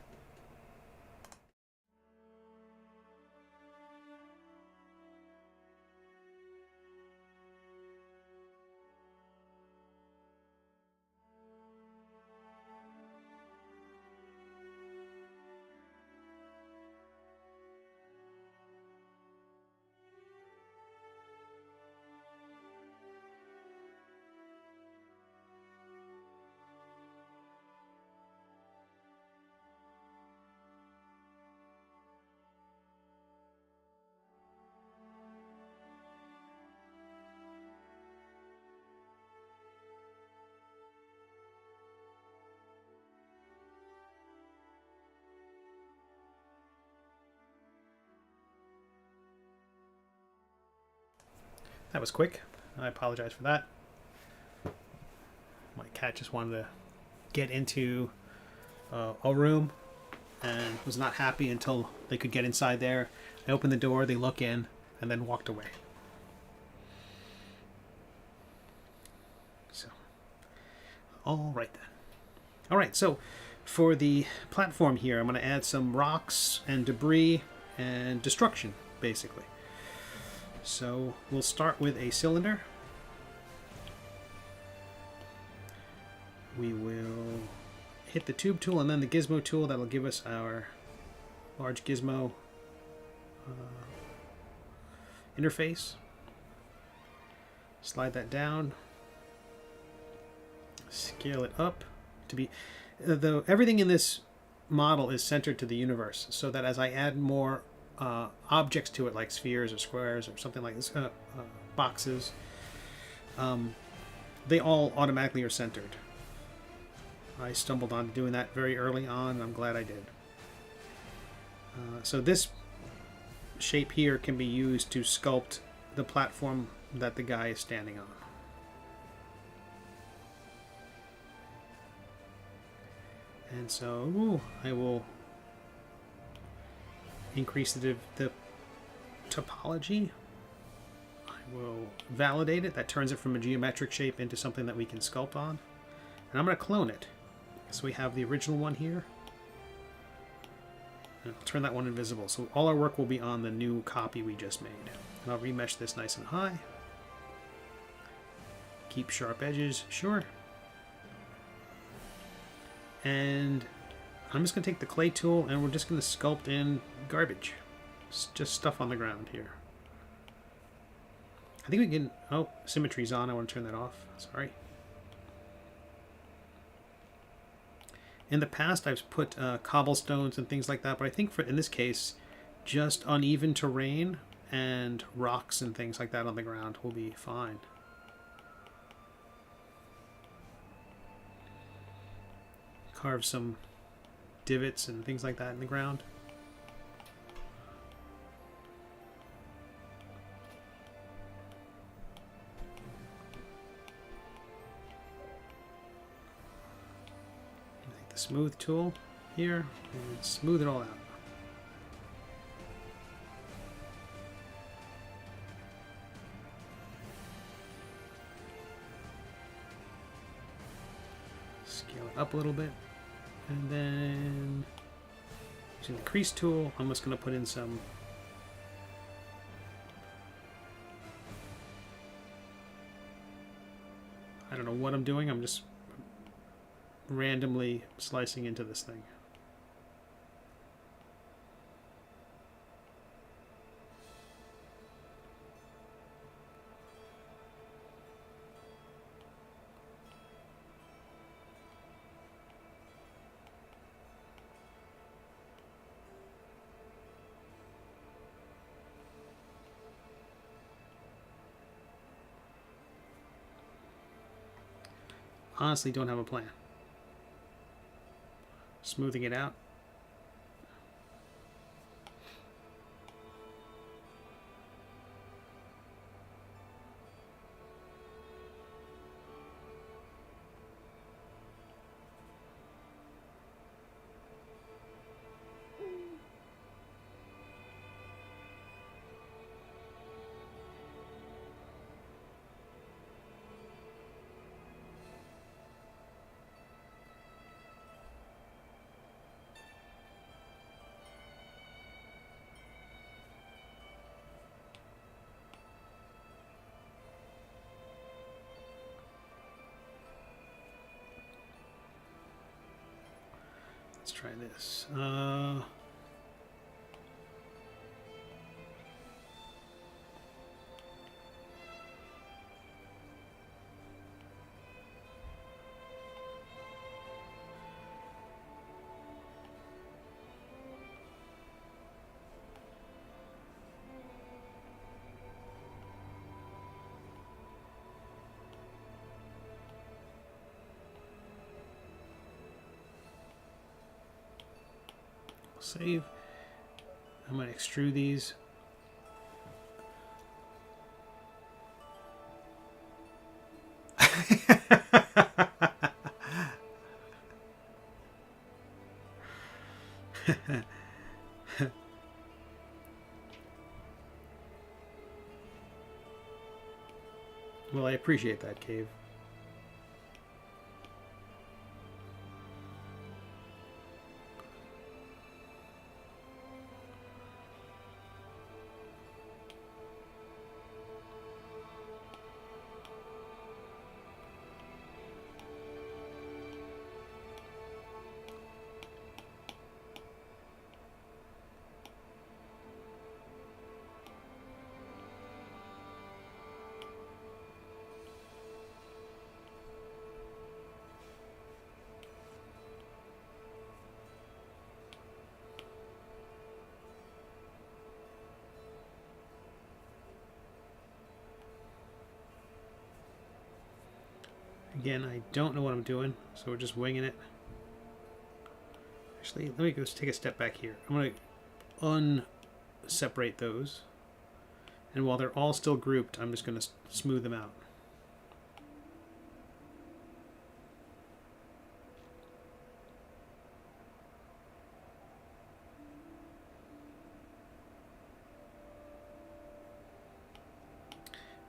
That was quick. I apologize for that. My cat just wanted to get into a room and was not happy until they could get inside there. I opened the door, they look in, and then walked away. So, all right then. All right, so for the platform here, I'm going to add some rocks and debris and destruction, basically. So we'll start with a cylinder. We will hit the tube tool and then the gizmo tool. That'll give us our large gizmo interface. Slide that down. Scale it up to be... everything in this model is centered to the universe, so that as I add more objects to it, like spheres or squares or something like this, boxes, they all automatically are centered. I stumbled on doing that very early on, and I'm glad I did. So this shape here can be used to sculpt the platform that the guy is standing on. And so I will increase the topology. I will validate it. That turns it from a geometric shape into something that we can sculpt on. And I'm going to clone it. So we have the original one here. And I'll turn that one invisible. So all our work will be on the new copy we just made. And I'll remesh this nice and high. Keep sharp edges, sure. And I'm just going to take the clay tool and we're just going to sculpt in garbage. It's just stuff on the ground here. I think we can... Oh, symmetry's on. I want to turn that off. Sorry. In the past, I've put cobblestones and things like that, but I think in this case, just uneven terrain and rocks and things like that on the ground will be fine. Carve some divots and things like that in the ground. Take the smooth tool here and smooth it all out. Scale it up a little bit. And then using the crease tool, I'm just going to put in some I don't know what I'm doing. I'm just randomly slicing into this thing. Honestly, don't have a plan. Smoothing it out. Let's try this. Save. I'm going to extrude these. Well, I appreciate that, Cave. Again, I don't know what I'm doing, so we're just winging it. Actually, let me go take a step back here. I'm going to unseparate those. And while they're all still grouped, I'm just going to smooth them out.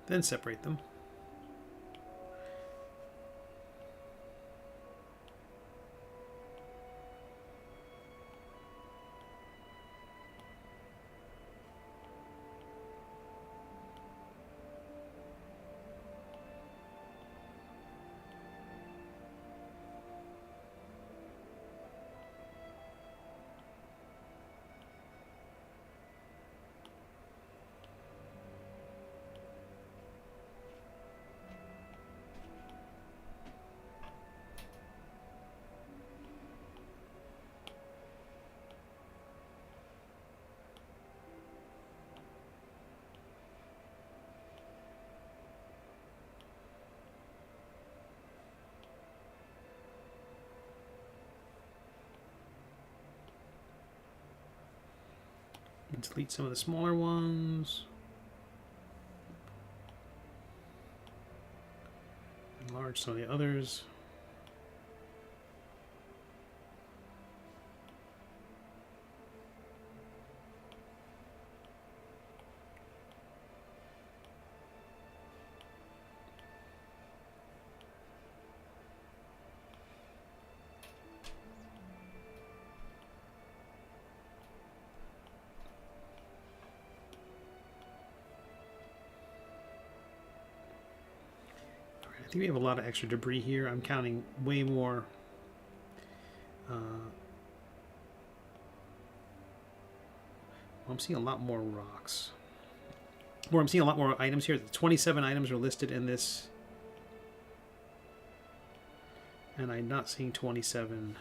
Then separate them. Delete some of the smaller ones. Enlarge some of the others. I think we have a lot of extra debris here. I'm counting way more. I'm seeing a lot more rocks. Or I'm seeing a lot more items here. 27 items are listed in this. And I'm not seeing 27.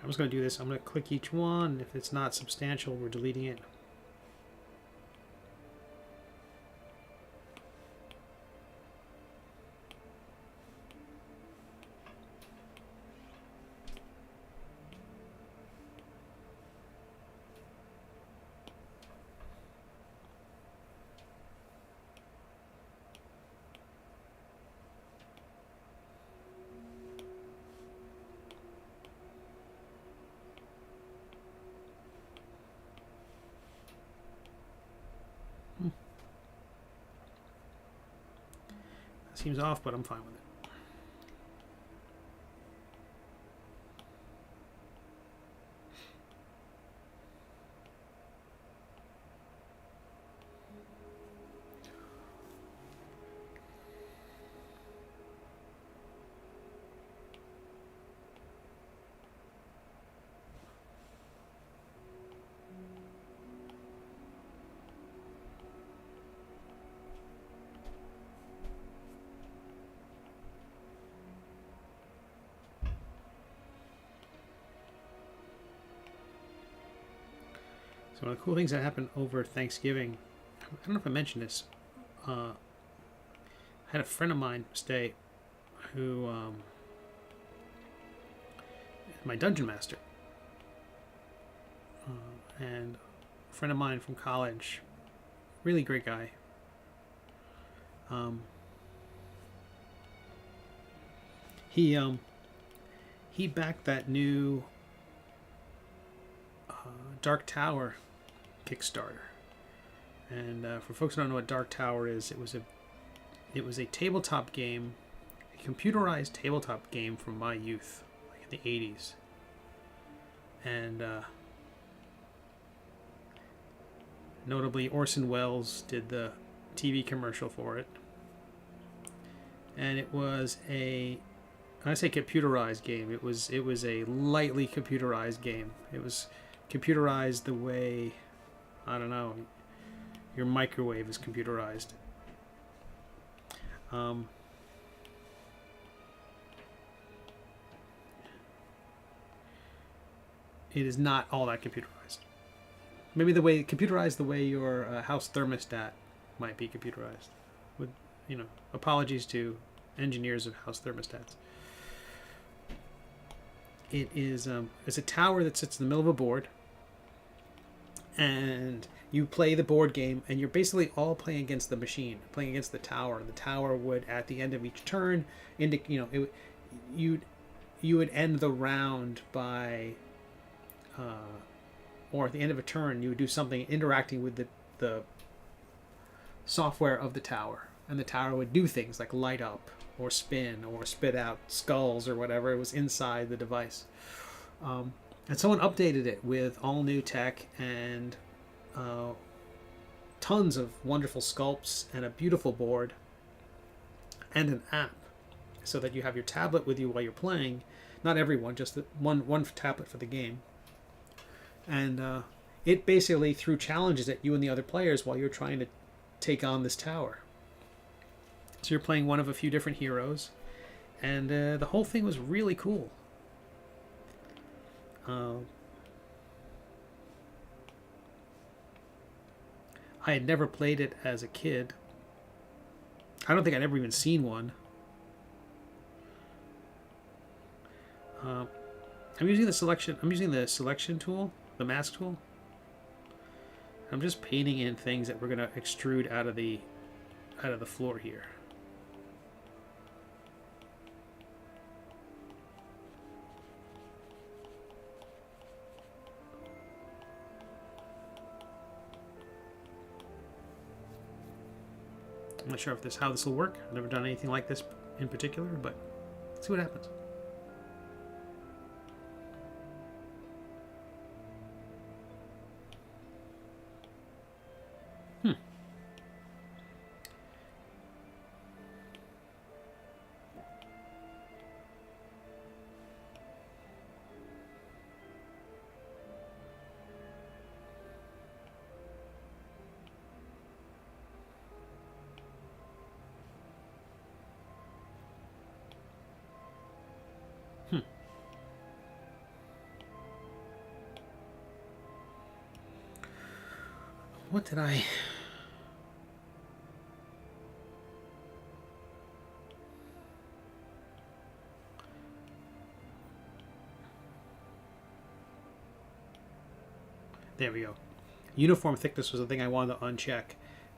I'm just going to do this. I'm going to click each one. If it's not substantial, we're deleting it. Seems off, but I'm fine with it. So one of the cool things that happened over Thanksgiving, I don't know if I mentioned this, I had a friend of mine stay who, my dungeon master, and a friend of mine from college, really great guy. He backed that new Dark Tower Kickstarter, and for folks who don't know what Dark Tower is, it was a tabletop game, a computerized tabletop game from my youth, like in the 80s, and notably Orson Welles did the TV commercial for it, and it was when I say computerized game, it was a lightly computerized game. It was computerized the way, I don't know, your microwave is computerized. It is not all that computerized. Maybe computerized the way your house thermostat might be computerized. With, apologies to engineers of house thermostats. It is it's a tower that sits in the middle of a board, and you play the board game, and you're basically all playing against the machine, playing against the tower. And the tower would, at the end of each turn, you would end the round by, or at the end of a turn, you would do something interacting with the software of the tower, and the tower would do things like light up, or spin, or spit out skulls, or whatever it was inside the device. And someone updated it with all new tech and tons of wonderful sculpts and a beautiful board and an app, so that you have your tablet with you while you're playing. Not everyone, just one tablet for the game. And it basically threw challenges at you and the other players while you're trying to take on this tower. So you're playing one of a few different heroes, and the whole thing was really cool. I had never played it as a kid. I don't think I'd ever even seen one. I'm using the selection tool, the mask tool. I'm just painting in things that we're going to extrude out of the floor here. not sure if how this will work. I've never done anything like this in particular, but let's see what happens. What did I... There we go. Uniform thickness was the thing I wanted to uncheck,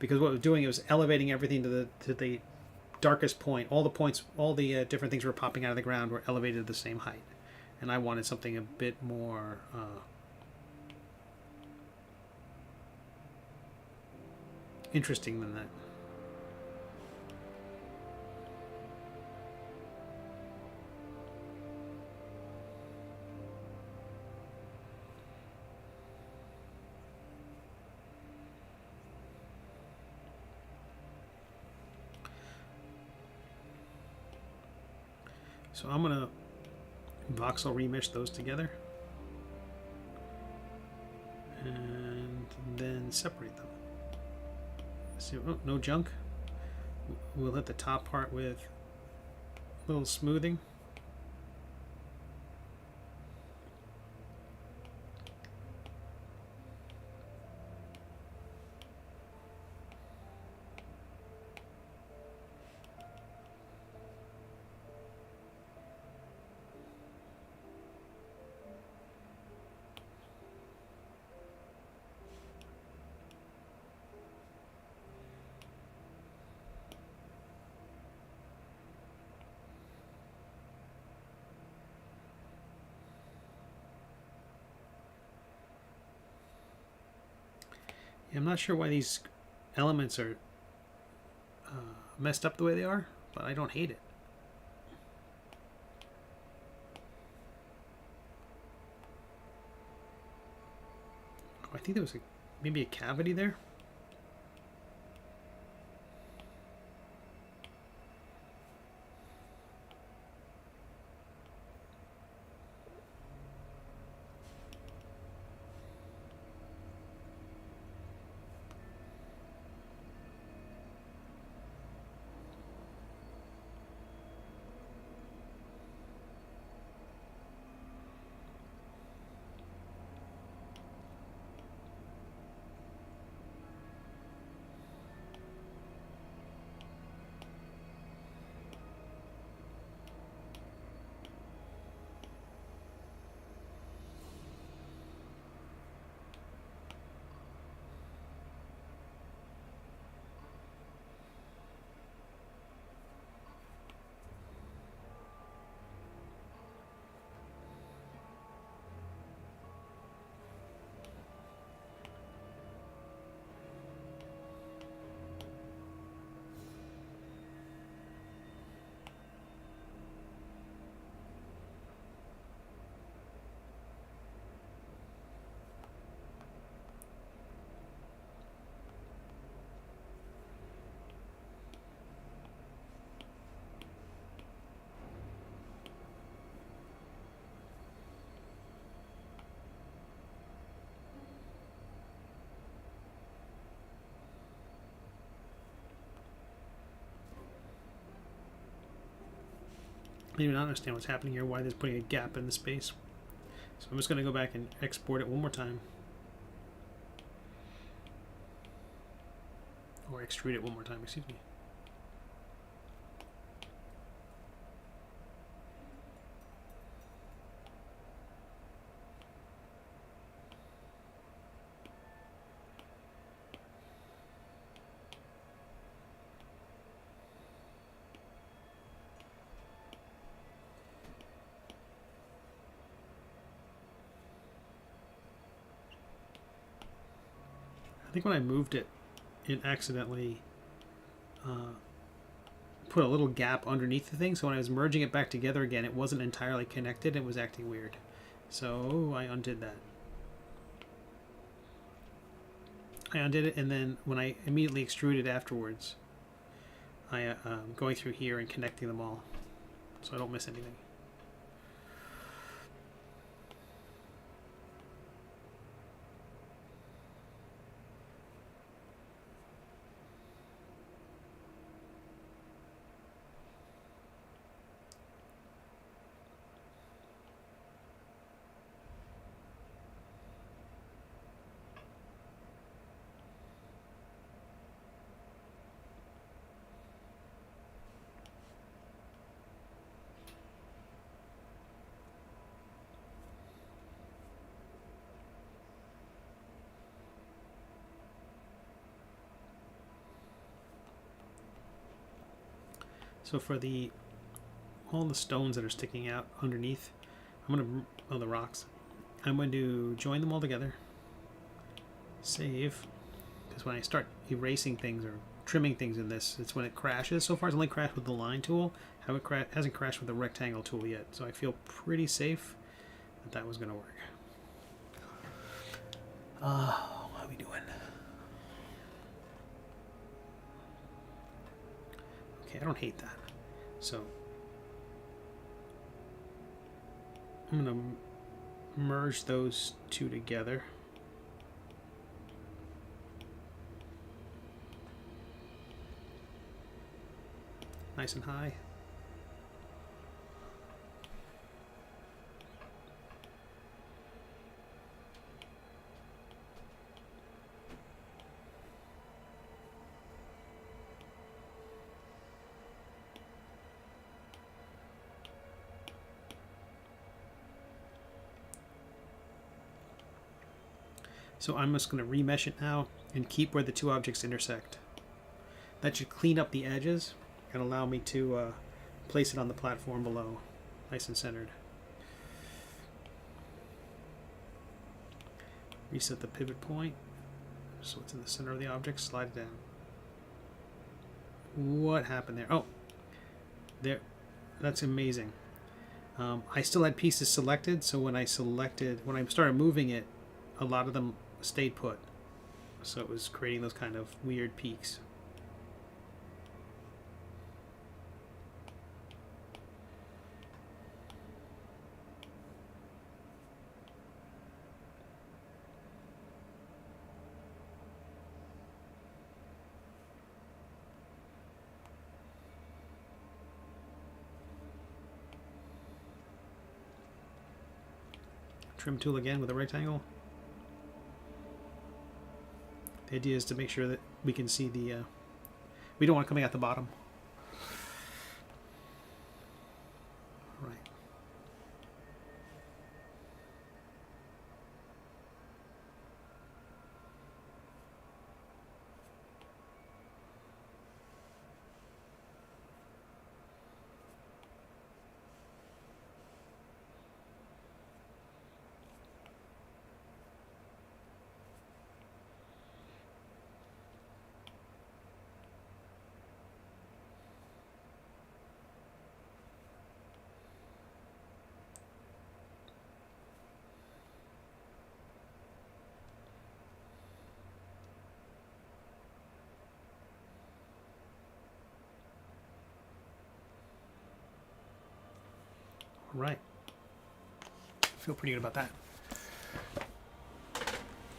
because what it was doing, it was elevating everything to the darkest point. All the points, all the different things were popping out of the ground were elevated to the same height, and I wanted something a bit more interesting than that. So I'm going to voxel remesh those together and then separate them. See, oh, no junk. We'll hit the top part with a little smoothing. I'm not sure why these elements are messed up the way they are, but I don't hate it. Oh, I think there was maybe a cavity there. I do not understand what's happening here, why there's putting a gap in the space. So I'm just going to go back and export it one more time. Or extrude it one more time, excuse me. I think when I moved it, it accidentally put a little gap underneath the thing, so when I was merging it back together again, it wasn't entirely connected. It was acting weird. So I undid that. I undid it, and then when I immediately extruded afterwards, I going through here and connecting them all, so I don't miss anything. So for all the stones that are sticking out underneath, I'm going to, the rocks, I'm going to join them all together, save, because when I start erasing things or trimming things in this, it's when it crashes. So far it's only crashed with the line tool, hasn't crashed with the rectangle tool yet, so I feel pretty safe that was going to work. How are we doing? Okay, I don't hate that. So I'm going to merge those two together. Nice and high. So I'm just going to remesh it now and keep where the two objects intersect. That should clean up the edges and allow me to place it on the platform below, nice and centered. Reset the pivot point so it's in the center of the object, slide it down. What happened there? Oh, there. That's amazing. I still had pieces selected, so when I started moving it, a lot of them stayed put, so it was creating those kind of weird peaks. Trim tool again with a rectangle. The idea is to make sure that we can see we don't want it coming out the bottom. Right. Right. I feel pretty good about that.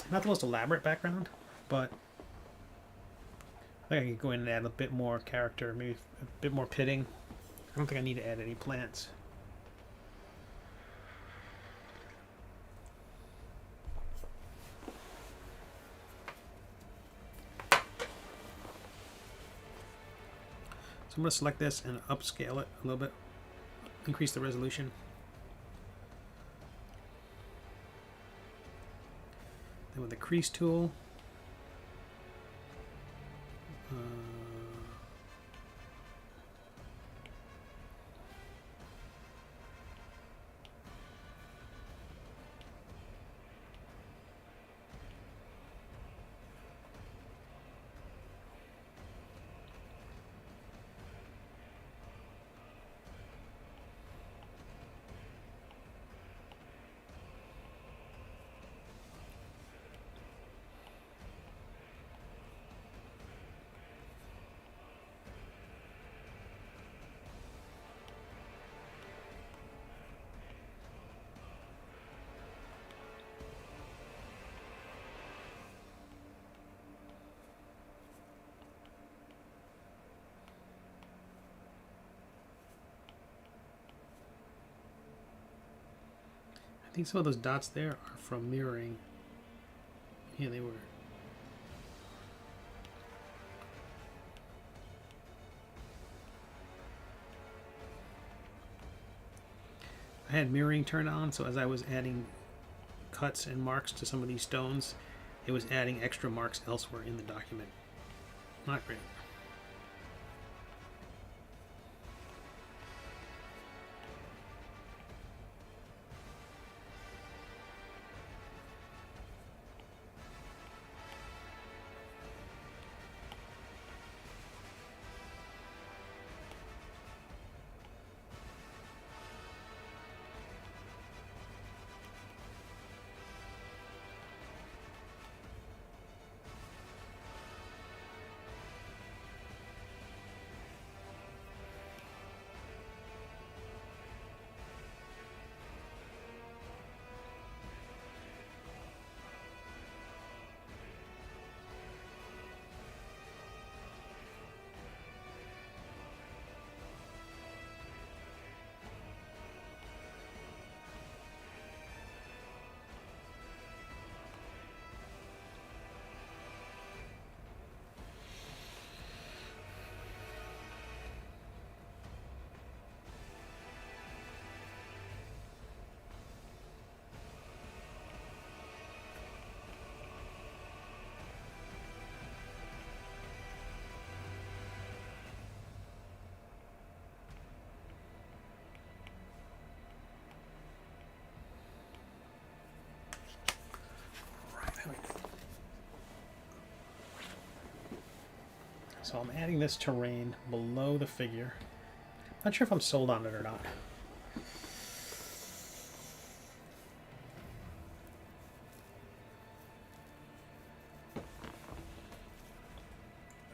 Not the most elaborate background, but I think I could go in and add a bit more character, maybe a bit more pitting. I don't think I need to add any plants. So I'm going to select this and upscale it a little bit, increase the resolution. Then with the crease tool, think some of those dots there are from mirroring. Yeah, they were. I had mirroring turned on, so as I was adding cuts and marks to some of these stones, it was adding extra marks elsewhere in the document. Not great. So I'm adding this terrain below the figure. Not sure if I'm sold on it or not.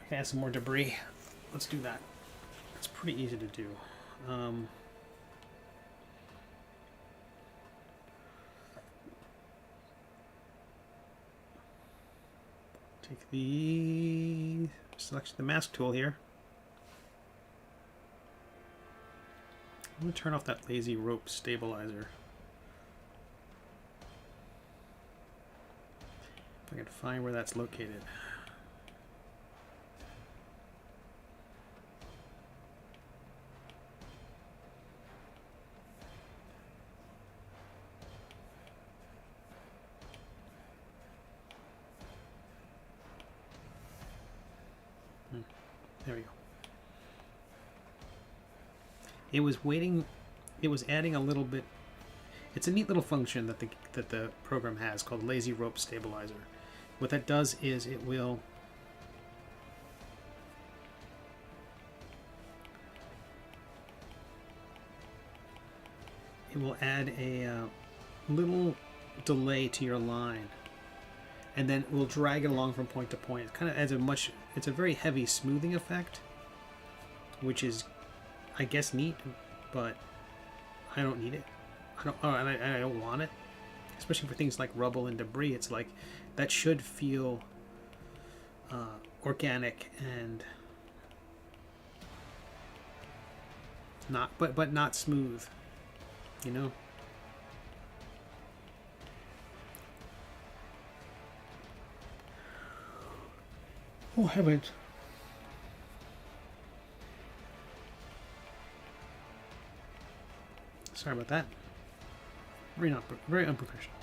Okay, add some more debris. Let's do that. It's pretty easy to do. Take the selection, the mask tool here. I'm going to turn off that lazy rope stabilizer. If I can find where that's located. There we go. It was waiting. It was adding a little bit. It's a neat little function that the program has called lazy rope stabilizer. What that does is it will add a little delay to your line, and then we'll drag it along from point to point. It kind of adds it's a very heavy smoothing effect, which is, I guess, neat, but I don't need it. I don't want it, especially for things like rubble and debris. It's like that should feel organic and but not smooth, you know. Oh heavens. Sorry about that. Very unprofessional.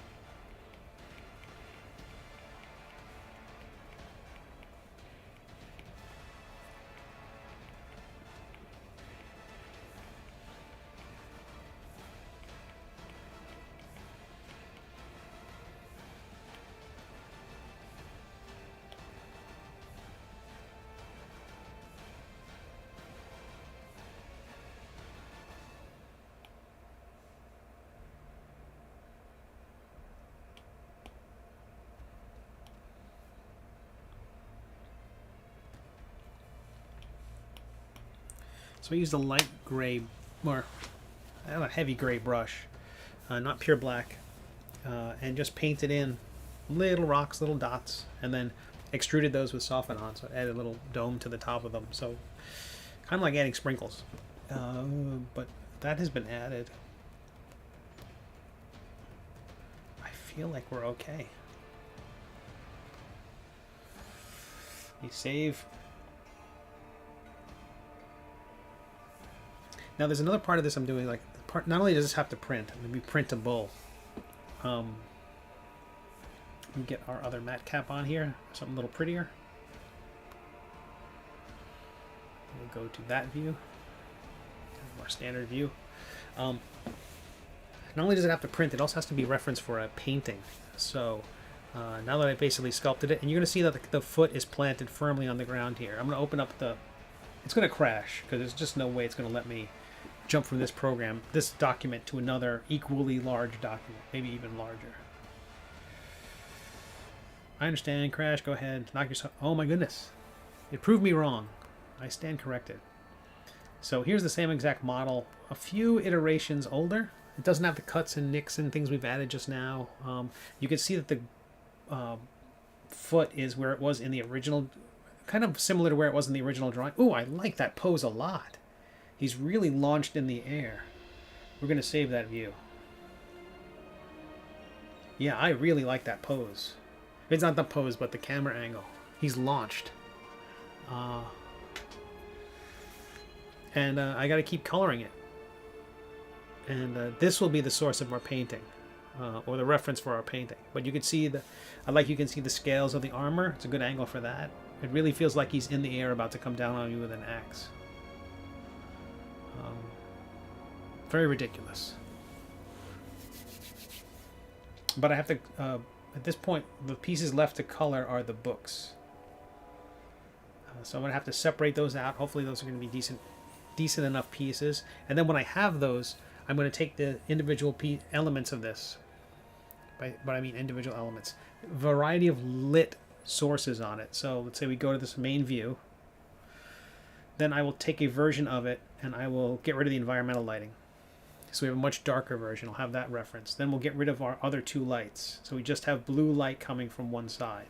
So I used a light gray, or a heavy gray brush, not pure black, and just painted in little rocks, little dots, and then extruded those with soften on, so I added a little dome to the top of them. So kind of like adding sprinkles, but that has been added. feel like we're okay. You save. Now there's another part of this I'm doing, like, not only does this have to print, I'm going to be printable. Let me get our other matte cap on here, something a little prettier. We'll go to that view, more standard view. Not only does it have to print, it also has to be referenced for a painting. So now that I basically sculpted it, and you're going to see that the foot is planted firmly on the ground here. I'm going to open up the... It's going to crash, because there's just no way it's going to let me jump from this program, this document, to another equally large document, maybe even larger. I understand. Crash. Go ahead. Knock yourself... Oh my goodness. It proved me wrong. I stand corrected. So here's the same exact model, a few iterations older. It doesn't have the cuts and nicks and things we've added just now. You can see that the foot is where it was in the original, kind of similar to where it was in the original drawing. Ooh, I like that pose a lot. He's really launched in the air. We're going to save that view. Yeah, I really like that pose. It's not the pose, but the camera angle. He's launched. And I got to keep coloring it. And this will be the source of our painting, or the reference for our painting. But you can see you can see the scales of the armor. It's a good angle for that. It really feels like he's in the air about to come down on you with an axe. Very ridiculous. But I have to, at this point, the pieces left to color are the books. So I'm going to have to separate those out. Hopefully those are going to be decent enough pieces. And then when I have those, I'm going to take the individual elements of this. But I mean individual elements. Variety of lit sources on it. So let's say we go to this main view. Then I will take a version of it and I will get rid of the environmental lighting. So we have a much darker version. I'll have that reference. Then we'll get rid of our other two lights. So we just have blue light coming from one side.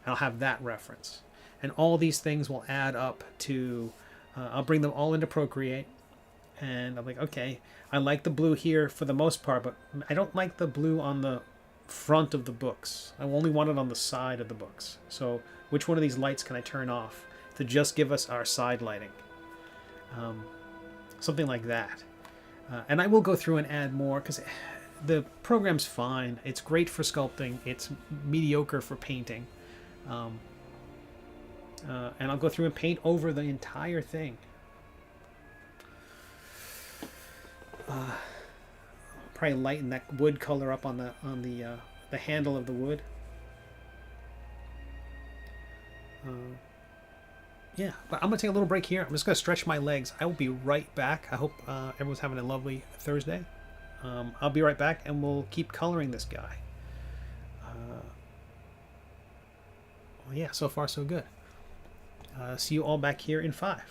And I'll have that reference. And all these things will add up to, I'll bring them all into Procreate. And I'm like, okay, I like the blue here for the most part, but I don't like the blue on the front of the books. I only want it on the side of the books. So which one of these lights can I turn off to just give us our side lighting? Something like that. And I will go through and add more, because the program's fine. It's great for sculpting. It's mediocre for painting. And I'll go through and paint over the entire thing. Probably lighten that wood color up on the handle of the wood. Yeah, but I'm going to take a little break here. I'm just going to stretch my legs. I will be right back. I hope everyone's having a lovely Thursday. I'll be right back, and we'll keep coloring this guy. Well, yeah, so far so good. See you all back here in 5.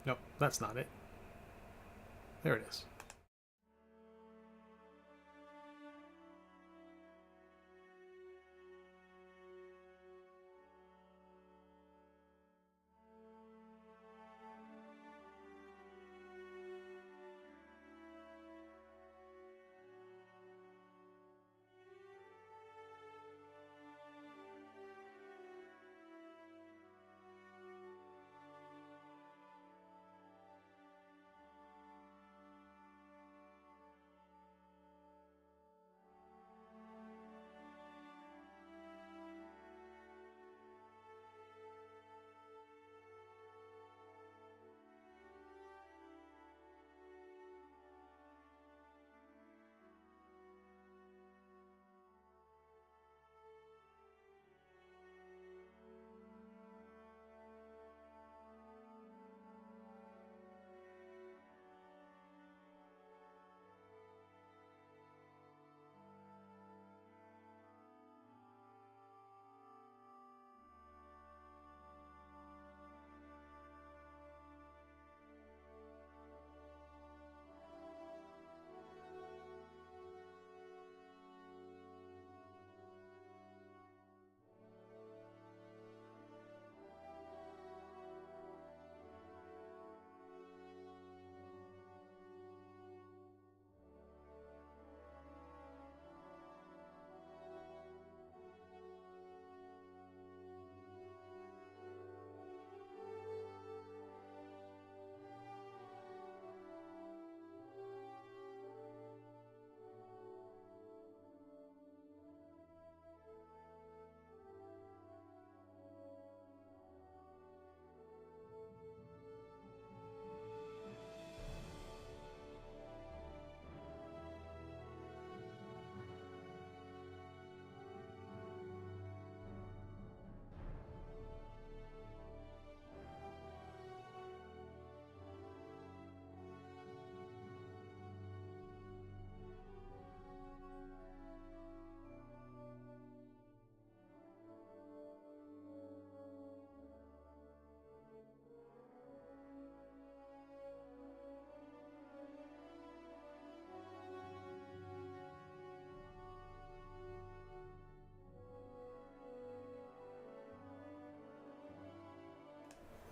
Nope, that's not it. There it is.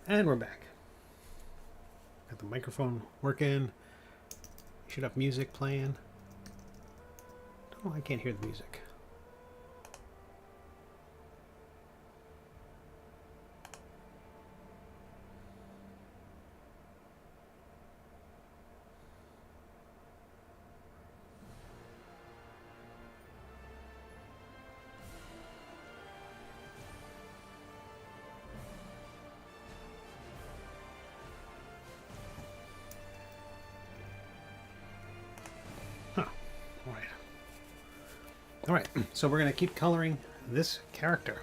And we're back. Got the microphone working. Should have music playing. Oh, I can't hear the music. All right, so we're going to keep coloring this character.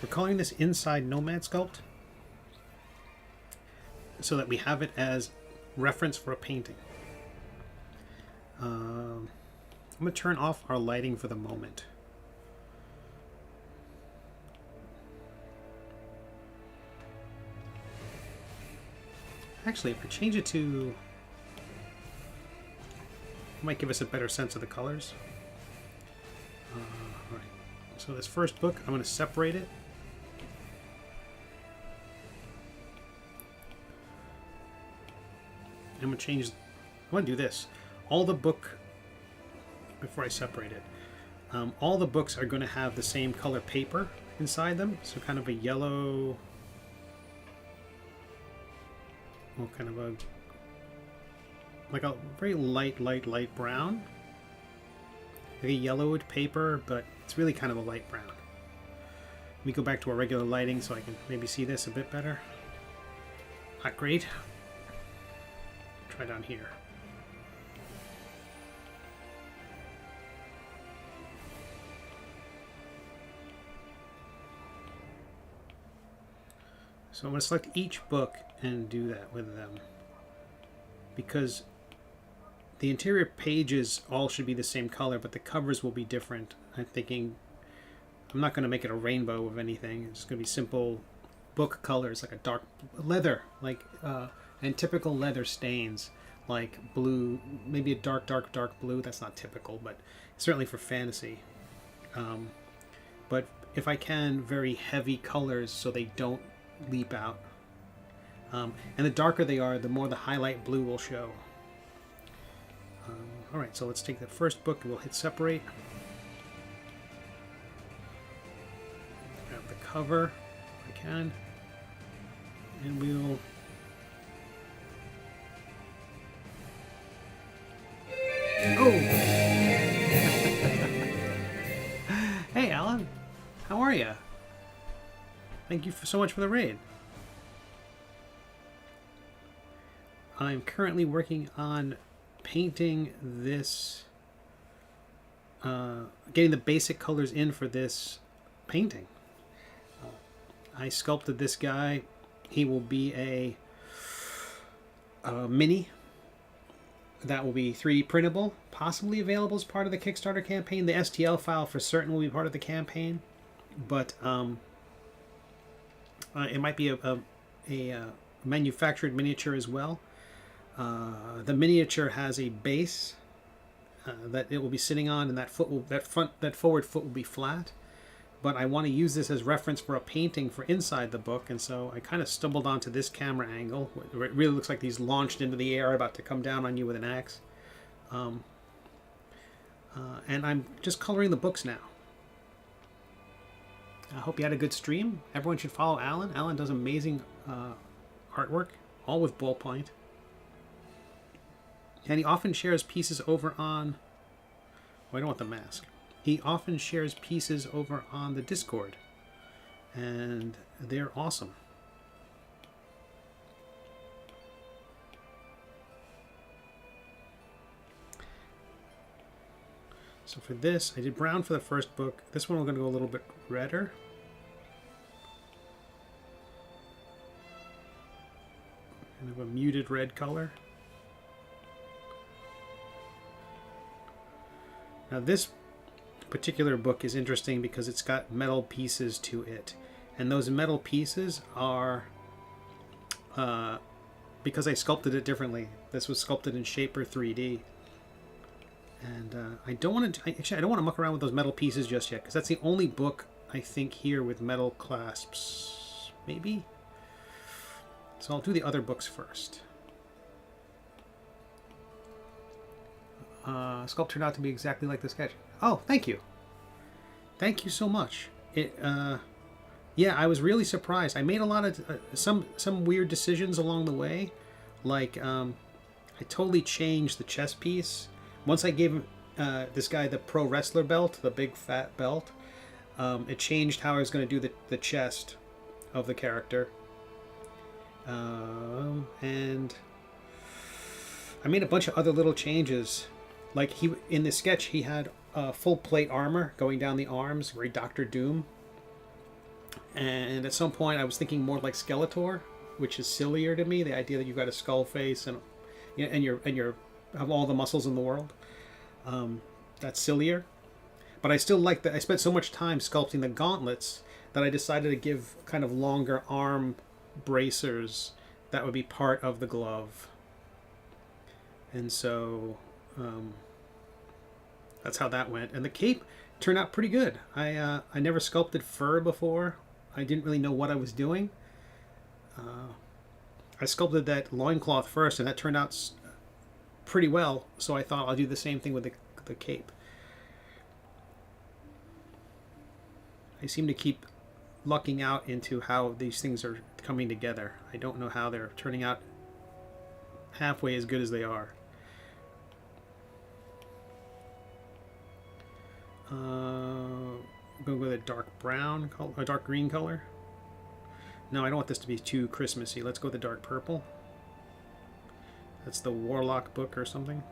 We're coloring this inside Nomad Sculpt so that we have it as reference for a painting. I'm going to turn off our lighting for the moment. Actually, if I change it to... it might give us a better sense of the colors. All right. So this first book, I'm going to separate it. I'm going to change... I want to do this. All the book... before I separate it. All the books are going to have the same color paper inside them. So kind of a yellow... well, kind of a... like a very light brown. Like a yellowed paper, but it's really kind of a light brown. Let me go back to our regular lighting so I can maybe see this a bit better. Not great. Try down here. So I'm going to select each book and do that with them, because the interior pages all should be the same color, but the covers will be different. I'm thinking I'm not going to make it a rainbow of anything. It's going to be simple book colors, like a dark leather, like and typical leather stains, like blue, maybe a dark blue. That's not typical, but certainly for fantasy. But if I can, very heavy colors so they don't leap out. And the darker they are, the more the highlight blue will show. Alright, so let's take the first book and we'll hit separate. Grab the cover if I can. And we'll... oh! Hey, Alan. How are you? Thank you so much for the raid. I'm currently working on painting this, getting the basic colors in for this painting. I sculpted this guy. He will be a mini that will be 3D printable, possibly available as part of the Kickstarter campaign. The STL file for certain will be part of the campaign, but it might be a manufactured miniature as well. The miniature has a base that it will be sitting on, and that forward foot will be flat. But I want to use this as reference for a painting for inside the book, and so I kind of stumbled onto this camera angle where it really looks like he's launched into the air, about to come down on you with an axe. And I'm just coloring the books now. I hope you had a good stream. Everyone should follow Alan. Alan does amazing artwork, all with ballpoint. And he often shares pieces over on... oh, I don't want the mask. He often shares pieces over on the Discord. And they're awesome. So for this, I did brown for the first book. This one we're going to go a little bit redder. Kind of a muted red color. Now this particular book is interesting because it's got metal pieces to it. And those metal pieces are, because I sculpted it differently. This was sculpted in Shaper 3D. And I don't want to, actually I don't want to muck around with those metal pieces just yet, because that's the only book I think here with metal clasps. Maybe? So I'll do the other books first. Sculpt turned out to be exactly like the sketch. Oh, thank you. Thank you so much. Yeah, I was really surprised. I made a lot of some weird decisions along the way, like I totally changed the chess piece. Once I gave this guy the pro wrestler belt, the big fat belt, it changed how I was going to do the chest of the character, and I made a bunch of other little changes. Like in the sketch, he had full plate armor going down the arms, very Doctor Doom. And at some point, I was thinking more like Skeletor, which is sillier to me. The idea that you've got a skull face and you're have all the muscles in the world. That's sillier. But I still like that. I spent so much time sculpting the gauntlets that I decided to give kind of longer arm bracers that would be part of the glove. And so that's how that went. And the cape turned out pretty good. I never sculpted fur before. I didn't really know what I was doing. I sculpted that loincloth first, and that turned out pretty well. So I thought I'll do the same thing with the cape. I seem to keep lucking out into how these things are coming together. I don't know how they're turning out halfway as good as they are. I'm going to go with a dark brown color, a dark green color. No, I don't want this to be too Christmassy. Let's go with the dark purple. That's the Warlock book or something.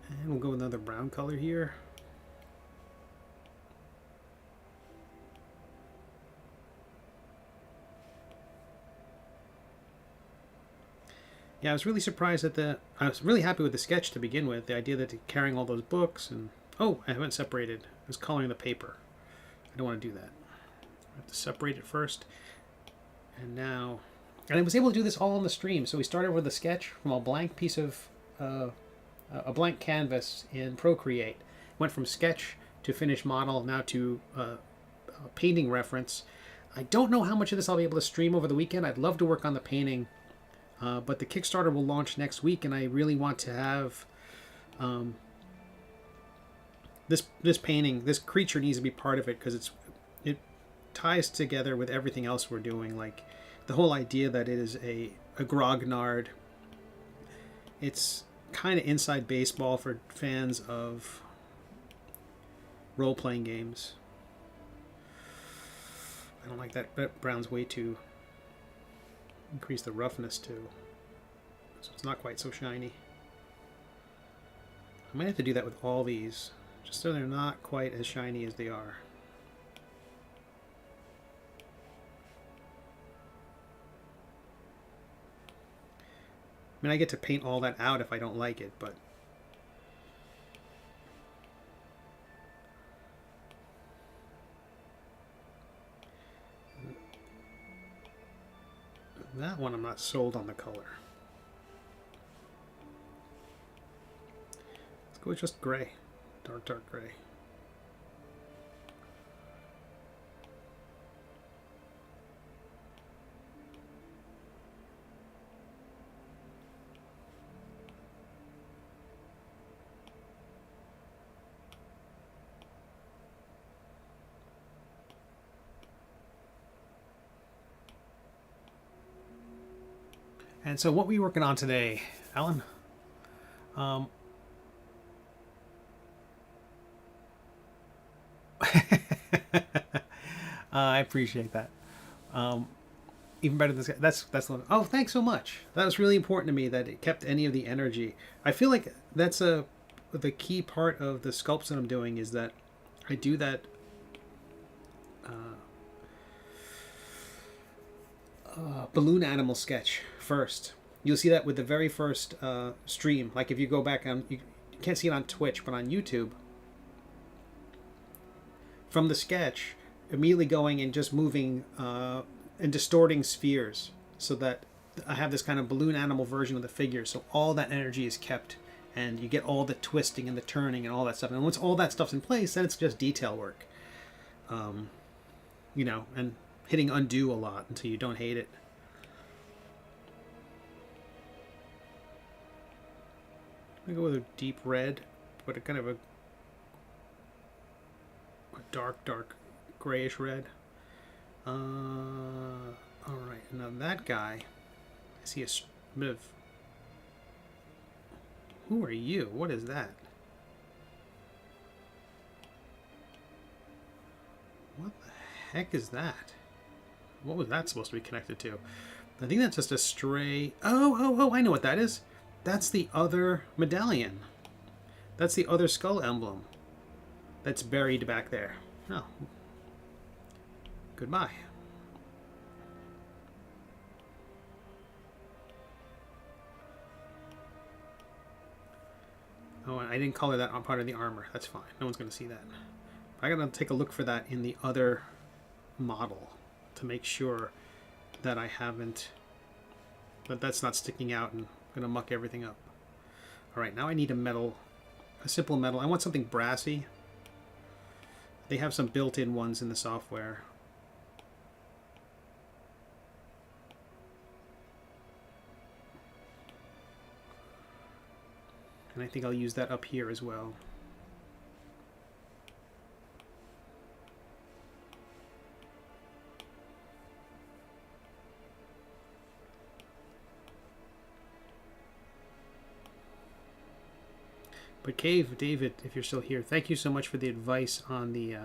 And we'll go with another brown color here. Yeah, I was really surprised at I was really happy with the sketch to begin with. The idea that carrying all those books and... Oh, I haven't separated. I was coloring the paper. I don't want to do that. I have to separate it first. And now... And I was able to do this all on the stream. So we started with a sketch from a blank piece of... a blank canvas in Procreate. Went from sketch to finished model, now to a painting reference. I don't know how much of this I'll be able to stream over the weekend. I'd love to work on the painting. But the Kickstarter will launch next week, and I really want to have this painting, this creature needs to be part of it because it ties together with everything else we're doing. Like the whole idea that it is a grognard. It's kind of inside baseball for fans of role-playing games. I don't like that. That brown's way too... Increase the roughness too, so it's not quite so shiny. I might have to do that with all these, just so they're not quite as shiny as they are. I mean, I get to paint all that out if I don't like it, but that one I'm not sold on the color. Let's go with just gray. Dark gray. And so what were you working on today, Alan? I appreciate that. Even better than this. That's the... Oh, thanks so much. That was really important to me that it kept any of the energy. I feel like that's the key part of the sculpts that I'm doing is that I do that balloon animal sketch first. You'll see that with the very first stream. Like if you go back on, you can't see it on Twitch, but on YouTube, from the sketch, immediately going and just moving and distorting spheres so that I have this kind of balloon animal version of the figure. So all that energy is kept, and you get all the twisting and the turning and all that stuff. And once all that stuff's in place, then it's just detail work. You know, and hitting undo a lot until you don't hate it. I'm gonna go with a deep red, but a kind of a dark grayish red. All right, now that guy, I see a bit of. Who are you? What is that? What the heck is that? What was that supposed to be connected to? I think that's just a stray. Oh! I know what that is. That's the other medallion. That's the other skull emblem that's buried back there. Oh. Goodbye. Oh, and I didn't color that on part of the armor. That's fine. No one's going to see that. I got to take a look for that in the other model to make sure that I haven't, that that's not sticking out and going to muck everything up. All right, now I need a metal, a simple metal. I want something brassy. They have some built-in ones in the software. And I think I'll use that up here as well. But Cave, David, if you're still here, thank you so much for the advice on the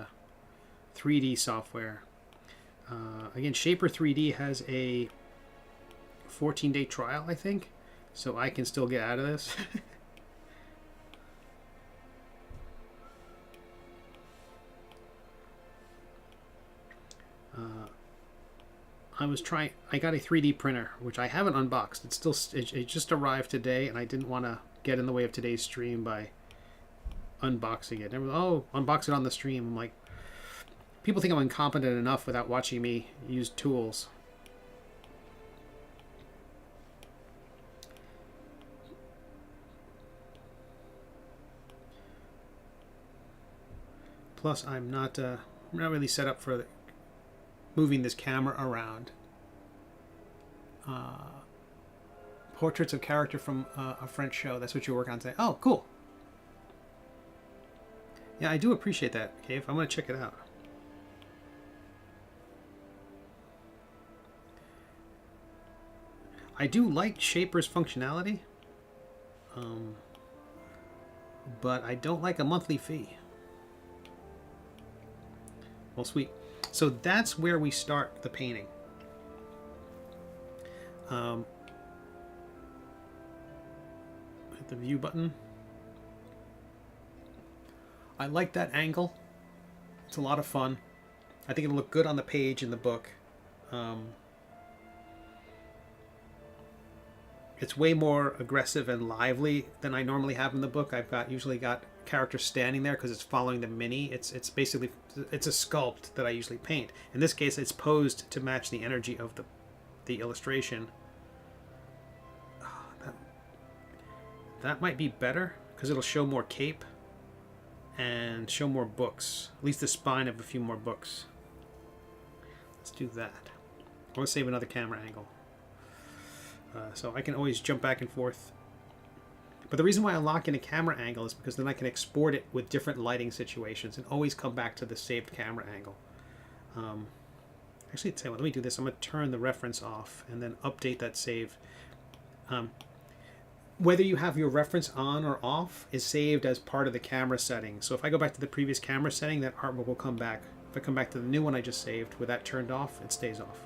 3D software. Again, Shaper 3D has a 14-day trial, I think, so I can still get out of this. I got a 3D printer, which I haven't unboxed. It just arrived today, and I didn't want to get in the way of today's stream by unboxing it. Oh, unbox it on the stream. I'm like, people think I'm incompetent enough without watching me use tools. Plus, I'm not really set up for moving this camera around. Portraits of character from a French show. That's what you're working on today. Oh, cool. Yeah, I do appreciate that, Cave. I'm going to check it out. I do like Shaper's functionality, but I don't like a monthly fee. Well, sweet. So that's where we start the painting. Hit the view button. I like that angle. It's a lot of fun. I think it'll look good on the page in the book. It's way more aggressive and lively than I normally have in the book. I've usually got characters standing there because it's following the mini. It's basically, it's a sculpt that I usually paint. In this case, it's posed to match the energy of the illustration. Oh, that might be better because it'll show more cape and show more books. At least the spine of a few more books. Let's do that. I want to save another camera angle. So I can always jump back and forth. But the reason why I lock in a camera angle is because then I can export it with different lighting situations and always come back to the saved camera angle. Actually, tell you what, let me do this. I'm going to turn the reference off and then update that save. Whether you have your reference on or off is saved as part of the camera setting. So if I go back to the previous camera setting, that artwork will come back. If I come back to the new one I just saved with that turned off, it stays off.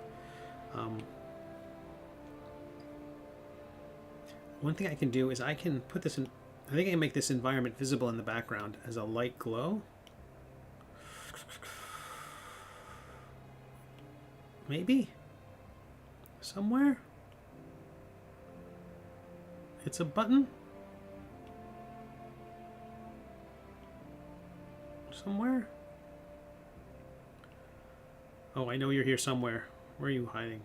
One thing I can do is I can put this in, I think I can make this environment visible in the background as a light glow. Maybe? Somewhere? It's a button? Somewhere? Oh, I know you're here somewhere. Where are you hiding?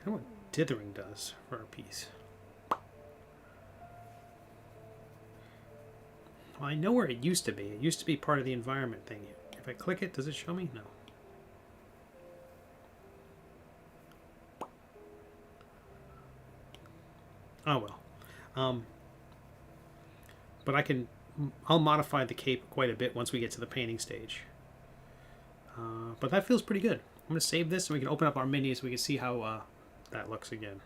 I don't know what dithering does for our piece. Well, I know where it used to be. It used to be part of the environment thing. If I click it, does it show me? No. Oh well. But I'll modify the cape quite a bit once we get to the painting stage. But that feels pretty good. I'm going to save this so we can open up our menu so we can see how that looks again.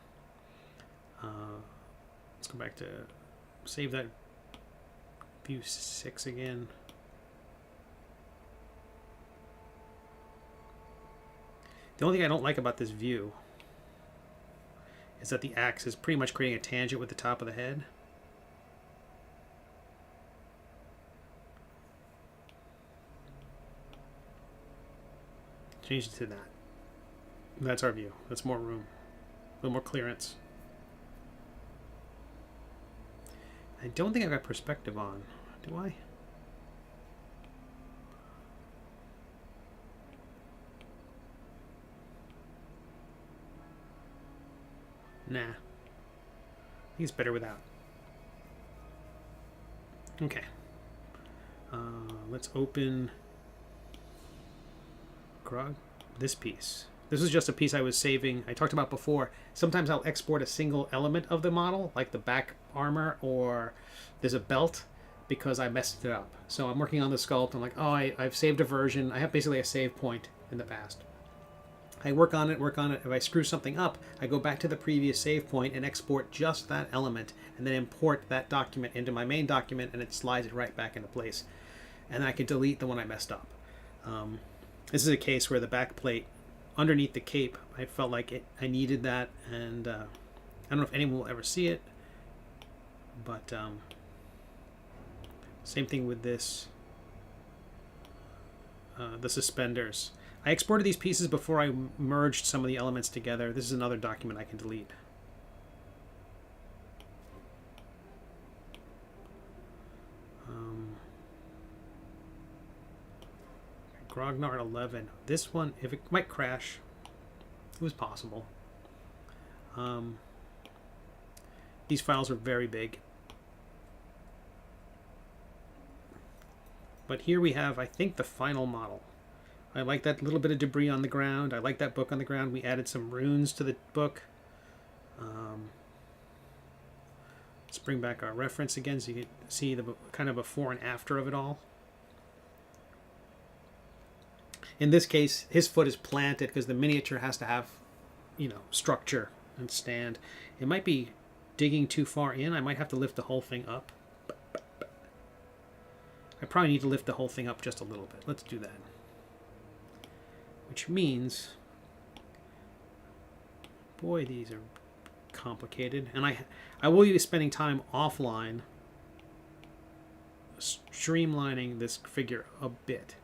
Let's go back to save that view 6 again. The only thing I don't like about this view is that the axe is pretty much creating a tangent with the top of the head. Change it to that. That's our view. That's more room. A little more clearance. I don't think I've got perspective on. Do I? Nah. I think it's better without. Okay. Let's open Grog. This piece. This is just a piece I was saving. I talked about before. Sometimes I'll export a single element of the model, like the back armor or there's a belt, because I messed it up. So I'm working on the sculpt. I'm like, oh, I've saved a version. I have basically a save point in the past. I work on it. If I screw something up, I go back to the previous save point and export just that element and then import that document into my main document, and it slides it right back into place. And then I can delete the one I messed up. This is a case where the back plate underneath the cape, I felt like I needed that, and I don't know if anyone will ever see it, but same thing with this, the suspenders. I exported these pieces before I merged some of the elements together. This is another document I can delete. Grognard 11. This one, if it might crash, it was possible. These files are very big. But here we have, I think, the final model. I like that little bit of debris on the ground. I like that book on the ground. We added some runes to the book. Let's bring back our reference again so you can see the kind of before and after of it all. In this case, his foot is planted because the miniature has to have, structure and stand. It might be digging too far in. I might have to lift the whole thing up. I probably need to lift the whole thing up just a little bit. Let's do that. Which means, boy, these are complicated. And I will be spending time offline streamlining this figure a bit.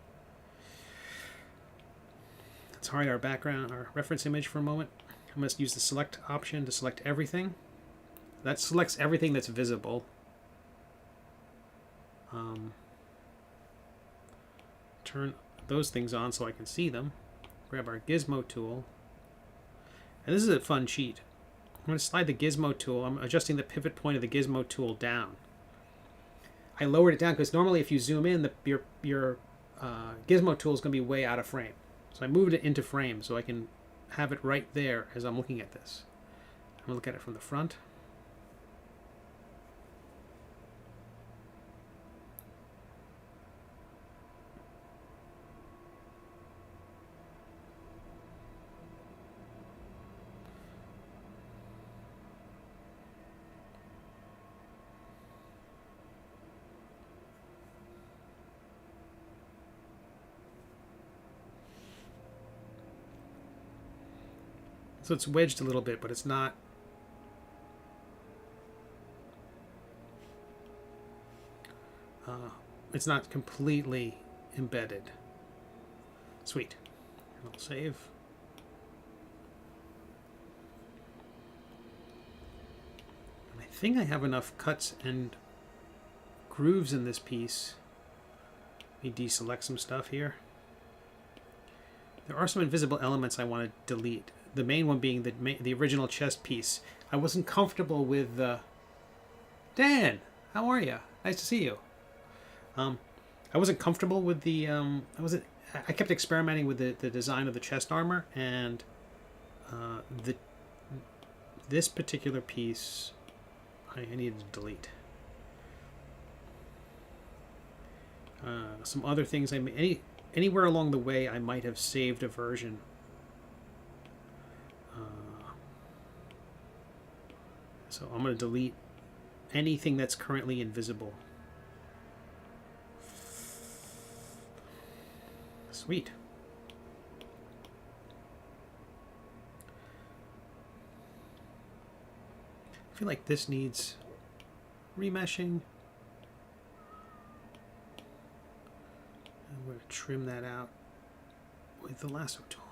Let's hide our background, our reference image for a moment. I'm going to use the select option to select everything. That selects everything that's visible. Turn those things on so I can see them. Grab our gizmo tool. And this is a fun cheat. I'm going to slide the gizmo tool. I'm adjusting the pivot point of the gizmo tool down. I lowered it down because normally if you zoom in, your gizmo tool is going to be way out of frame. So I moved it into frame so I can have it right there as I'm looking at this. I'm going to look at it from the front. So it's wedged a little bit, but it's not. It's not completely embedded. Sweet. I'll save. And I think I have enough cuts and grooves in this piece. Let me deselect some stuff here. There are some invisible elements I want to delete. the main one being the original chest piece. I wasn't comfortable with Dan. How are you? Nice to see you. I wasn't comfortable with the I kept experimenting with the design of the chest armor, and this particular piece I needed to delete. Some other things anywhere along the way I might have saved a version. So I'm going to delete anything that's currently invisible. Sweet. I feel like this needs remeshing. I'm going to trim that out with the lasso tool.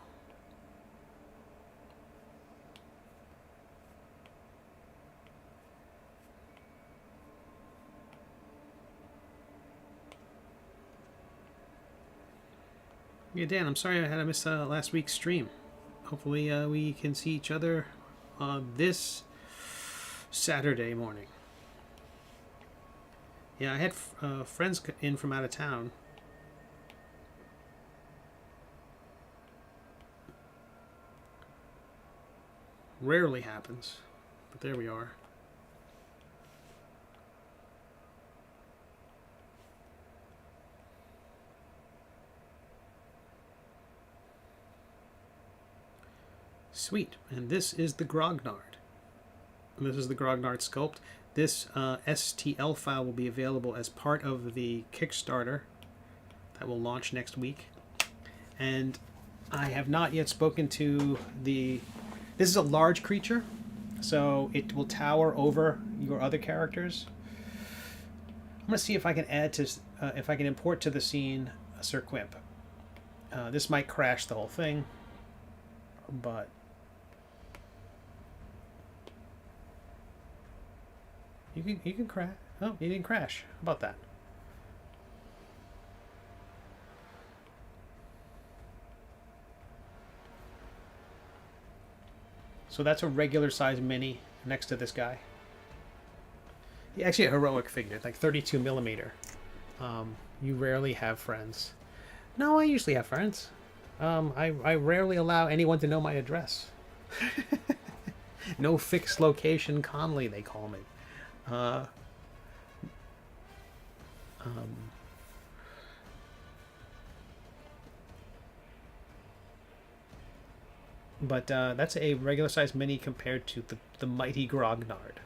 Yeah, Dan, I'm sorry I had to miss last week's stream. Hopefully we can see each other this Saturday morning. Yeah, I had friends in from out of town. Rarely happens, but there we are. Sweet, and this is the Grognard. This is the Grognard sculpt. This STL file will be available as part of the Kickstarter that will launch next week. And I have not yet spoken to the... This is a large creature, so it will tower over your other characters. I'm going to see if I can add to... if I can import to the scene Sir Quimp. This might crash the whole thing, but... You can crash. Oh, you didn't crash. How about that? So that's a regular size mini next to this guy. He actually a heroic figure, like 32 millimeter. You rarely have friends. No, I usually have friends. I rarely allow anyone to know my address. No fixed location Conley, they call me. But that's a regular size mini compared to the mighty Grognard.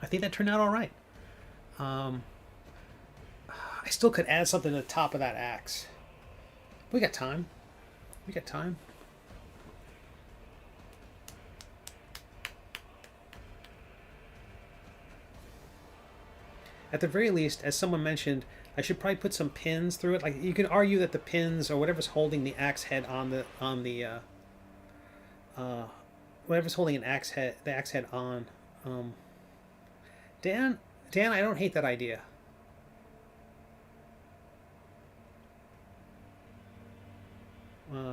I think that turned out all right. I still could add something to the top of that axe. We got time. We got time. At the very least, as someone mentioned, I should probably put some pins through it. Like, you can argue that the pins or whatever's holding the axe head whatever's holding the axe head on. Dan, I don't hate that idea.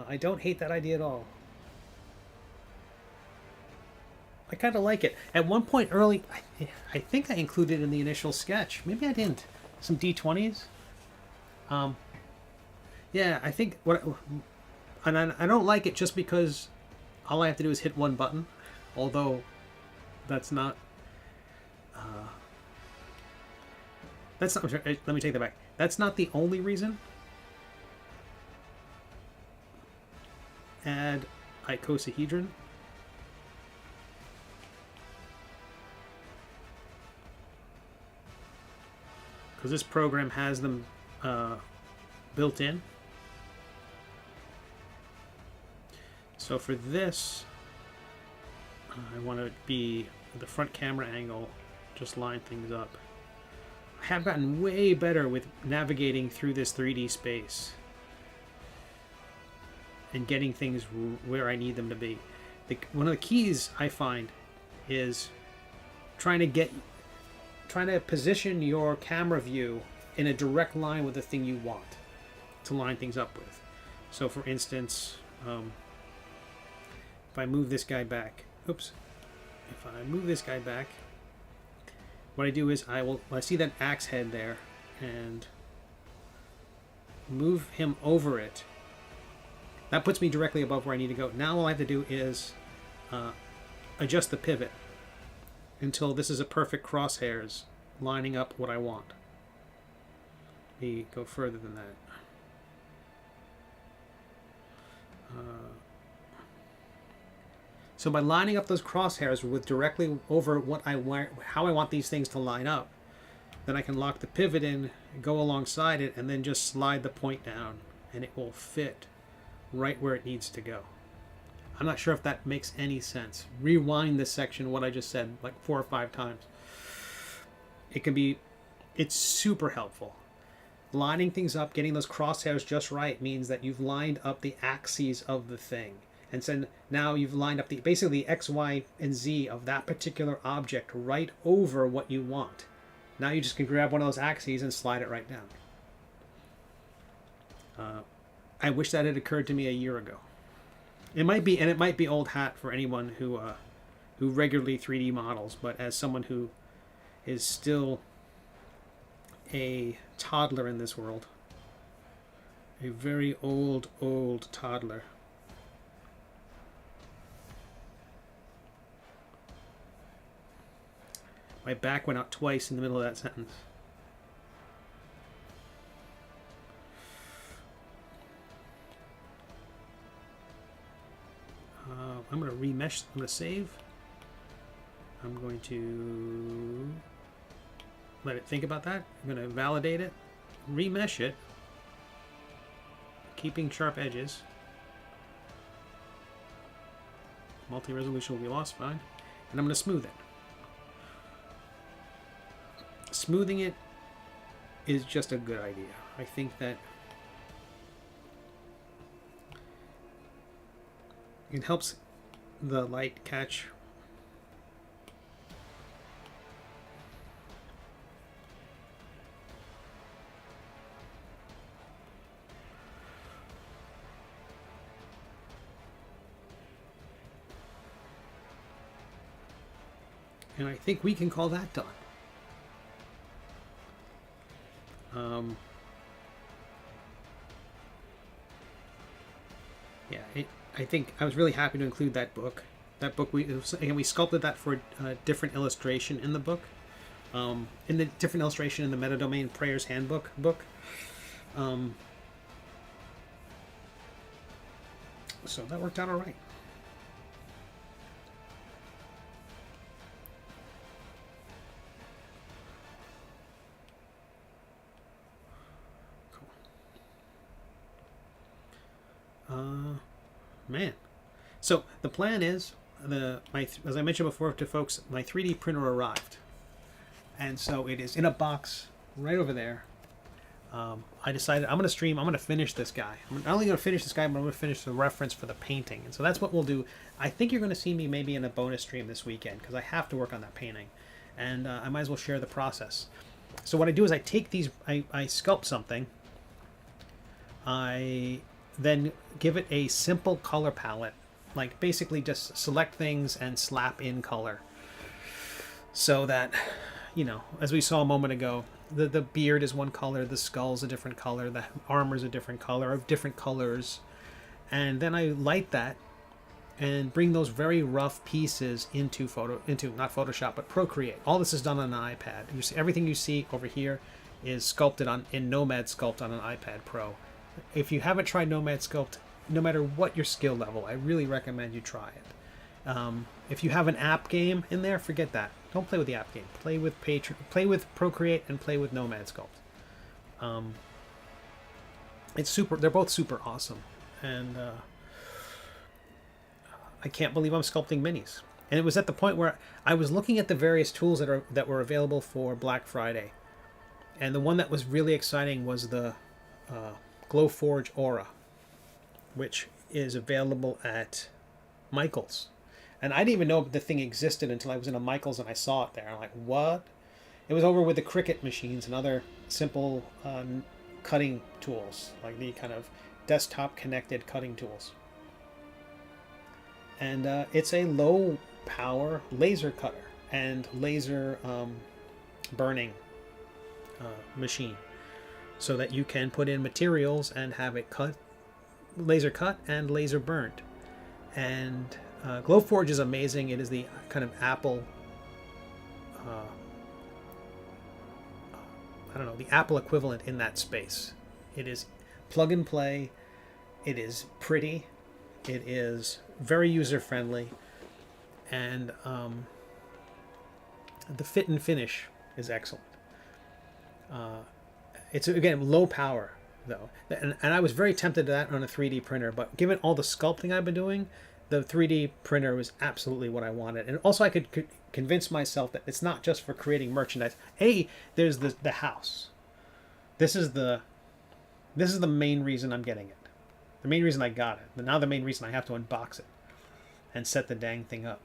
I don't hate that idea at all. I kind of like it. At one point early, I think I included in the initial sketch. Maybe I didn't. Some D20s. Yeah, I think and I don't like it just because all I have to do is hit one button. Although that's not. That's not. Let me take that back. That's not the only reason. Add icosahedron. Because this program has them built in. So for this, I want to be the front camera angle, just line things up. I have gotten way better with navigating through this 3D space and getting things where I need them to be. One of the keys I find is trying to position your camera view in a direct line with the thing you want to line things up with. So for instance, if I move this guy back, oops, if I move this guy back, what I do is I see that axe head there, and move him over it. That puts me directly above where I need to go. Now all I have to do is adjust the pivot until this is a perfect crosshairs lining up what I want. Let me go further than that. So by lining up those crosshairs with directly over what I want, how I want these things to line up, then I can lock the pivot in, go alongside it, and then just slide the point down, and it will fit right where it needs to go. I'm not sure if that makes any sense. Rewind this section, what I just said, like 4 or 5 times. It's super helpful. Lining things up, getting those crosshairs just right means that you've lined up the axes of the thing. And so now you've lined up basically the X, Y, and Z of that particular object right over what you want. Now you just can grab one of those axes and slide it right down. I wish that had occurred to me a year ago. It might be old hat for anyone who regularly 3D models, but as someone who is still a toddler in this world, a very old toddler. My back went out twice in the middle of that sentence. I'm going to remesh. I'm going to save. I'm going to let it think about that. I'm going to validate it, remesh it, keeping sharp edges. Multi-resolution will be lost, fine. And I'm going to smooth it. Smoothing it is just a good idea. I think that it helps the light catch. And I think we can call that done. I think I was really happy to include that book. That book, we sculpted that for a different illustration in the book. In the different illustration in the meta domain Prayer's Handbook book. So that worked out all right. Man. So the plan is, as I mentioned before to folks, my 3D printer arrived. And so it is in a box right over there. I decided I'm going to stream, I'm going to finish this guy. I'm not only going to finish this guy, but I'm going to finish the reference for the painting. And so that's what we'll do. I think you're going to see me maybe in a bonus stream this weekend, because I have to work on that painting. And I might as well share the process. So what I do is I take these, I sculpt something. I then give it a simple color palette, like basically just select things and slap in color, so that, you know, as we saw a moment ago, the beard is one color, the skull's a different color, the armor's a different color, of different colors, and then I light that and bring those very rough pieces into not Photoshop but Procreate. All this is done on an iPad. You see, everything you see over here is sculpted in Nomad Sculpt on an iPad Pro. If you haven't tried Nomad Sculpt, no matter what your skill level, I really recommend you try it. If you have an app game in there, forget that. Don't play with the app game. Play with Procreate and play with Nomad Sculpt. It's super. They're both super awesome, and I can't believe I'm sculpting minis. And it was at the point where I was looking at the various tools that were available for Black Friday, and the one that was really exciting was the Glowforge Aura, which is available at Michael's. And I didn't even know the thing existed until I was in a Michael's and I saw it there. I'm like, what? It was over with the Cricut machines and other simple cutting tools, like the kind of desktop connected cutting tools. And it's a low power laser cutter and laser burning machine, so that you can put in materials and have it laser cut and laser burnt. And Glowforge is amazing. It is the kind of Apple, I don't know, the Apple equivalent in that space. It is plug and play. It is pretty. It is very user friendly, and the fit and finish is excellent. It's again low power though, and I was very tempted to that on a 3D printer, but given all the sculpting I've been doing, the 3D printer was absolutely what I wanted. And also I could convince myself that it's not just for creating merchandise. There's the house. This is the main reason I'm getting it. The main reason I got it. Now the main reason I have to unbox it and set the dang thing up.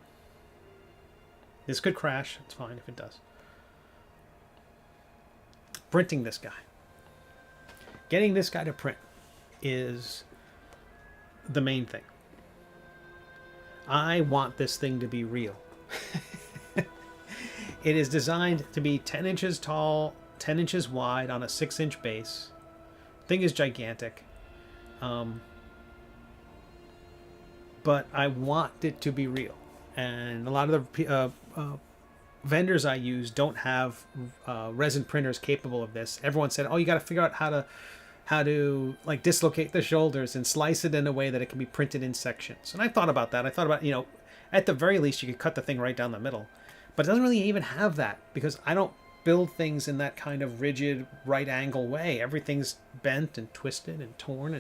This could crash. It's fine if it does. Printing this guy. Getting this guy to print is the main thing. I want this thing to be real. It is designed to be 10 inches tall, 10 inches wide on a 6-inch base. Thing is gigantic. But I want it to be real. And a lot of the vendors I use don't have resin printers capable of this. Everyone said, oh, you got to figure out how to like dislocate the shoulders and slice it in a way that it can be printed in sections. And I thought about that. I thought about, at the very least, you could cut the thing right down the middle. But it doesn't really even have that, because I don't build things in that kind of rigid right angle way. Everything's bent and twisted and torn.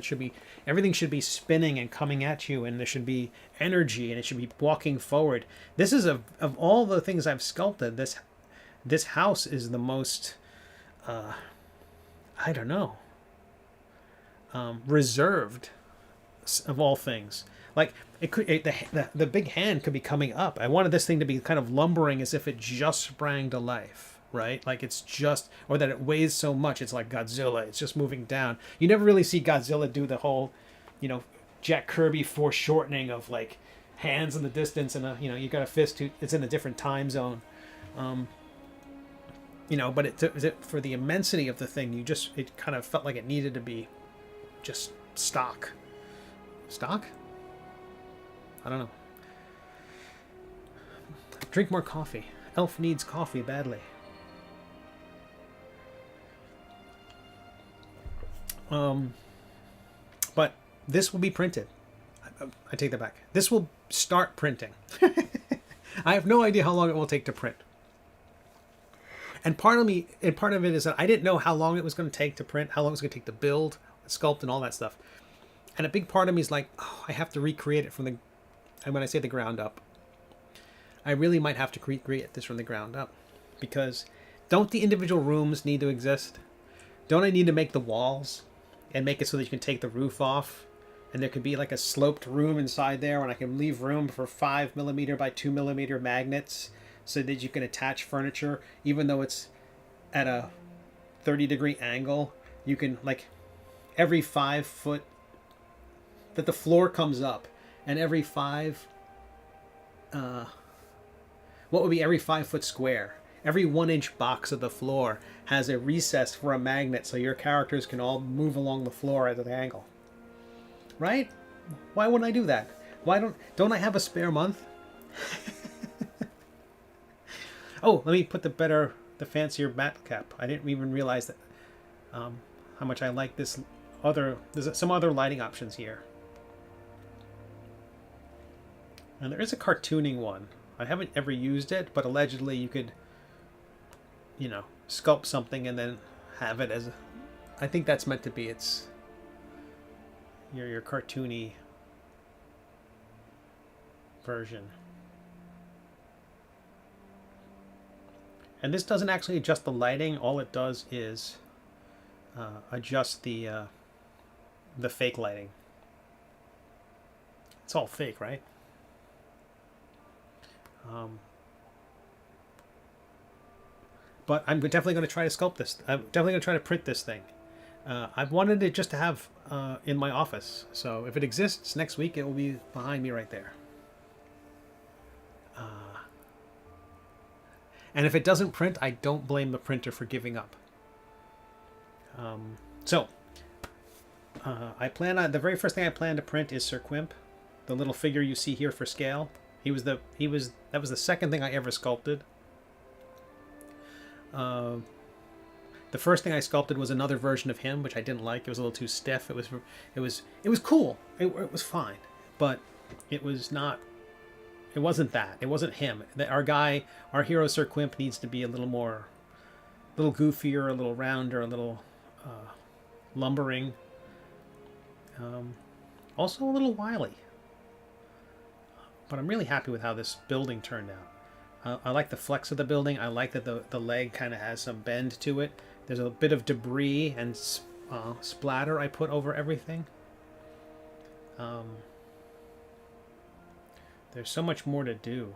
Everything should be spinning and coming at you, and there should be energy, and it should be walking forward. This is of all the things I've sculpted, this house is the most I don't know, reserved of all things. Like the big hand could be coming up. I wanted this thing to be kind of lumbering as if it just sprang to life, right? Like it's just, or that it weighs so much it's like Godzilla. It's just moving down. You never really see Godzilla do the whole, Jack Kirby foreshortening of like hands in the distance and you got a fist. It's in a different time zone. But for the immensity of the thing, it kind of felt like it needed to be just stock. Stock? I don't know. Drink more coffee. Elf needs coffee badly. But this will be printed. I take that back. This will start printing. I have no idea how long it will take to print. And part of it is that I didn't know how long it was going to take to print, how long it was going to take to build, sculpt, and all that stuff. And a big part of me is like, oh, I have to recreate it and when I say the ground up, I really might have to recreate this from the ground up. Because don't the individual rooms need to exist? Don't I need to make the walls and make it so that you can take the roof off? And there could be like a sloped room inside there, and I can leave room for 5mm by 2mm magnets so that you can attach furniture, even though it's at a 30-degree angle. You can, like, every 5 foot that the floor comes up, and every 5, what would be every 5 foot square? Every 1-inch box of the floor has a recess for a magnet, so your characters can all move along the floor at an angle. Right? Why wouldn't I do that? Why don't I have a spare month? Oh, let me put the fancier mat cap. I didn't even realize that how much I like this there's some other lighting options here. And there is a cartooning one. I haven't ever used it, but allegedly you could, sculpt something and then have it as I think that's meant to be your cartoony version. And this doesn't actually adjust the lighting. All it does is adjust the fake lighting. It's all fake, right? But I'm definitely going to try to sculpt this. I'm definitely going to try to print this thing. I've wanted it just to have in my office. So if it exists next week, it will be behind me right there. And if it doesn't print, I don't blame the printer for giving up. I plan on the very first thing I plan to print is Sir Quimp, the little figure you see here for scale. That was the second thing I ever sculpted. The first thing I sculpted was another version of him, which I didn't like. It was a little too stiff. It was cool. It was fine, but it was not. It wasn't that. It wasn't him. Our hero Sir Quimp needs to be a little goofier, a little rounder, a little lumbering. Also a little wily. But I'm really happy with how this building turned out. I like the flex of the building. I like that the leg kind of has some bend to it. There's a bit of debris and splatter I put over everything. There's so much more to do.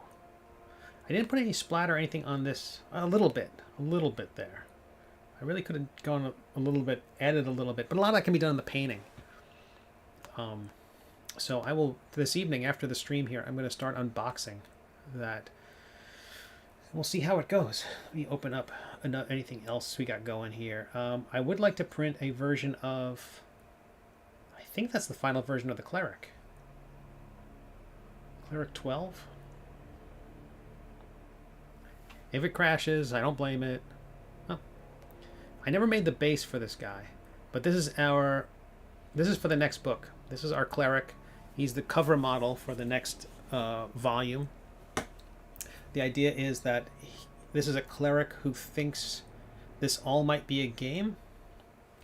I didn't put any splatter or anything on this. A little bit there. I really could have gone a little bit, added a little bit, but a lot of that can be done in the painting. So I will, this evening after the stream here, I'm going to start unboxing that. We'll see how it goes. Let me open up anything else we got going here. I would like to print a version of, I think that's the final version of the Cleric. Cleric 12? If it crashes, I don't blame it. Oh. I never made the base for this guy, but this is for the next book. This is our Cleric. He's the cover model for the next volume. The idea is that this is a Cleric who thinks this all might be a game,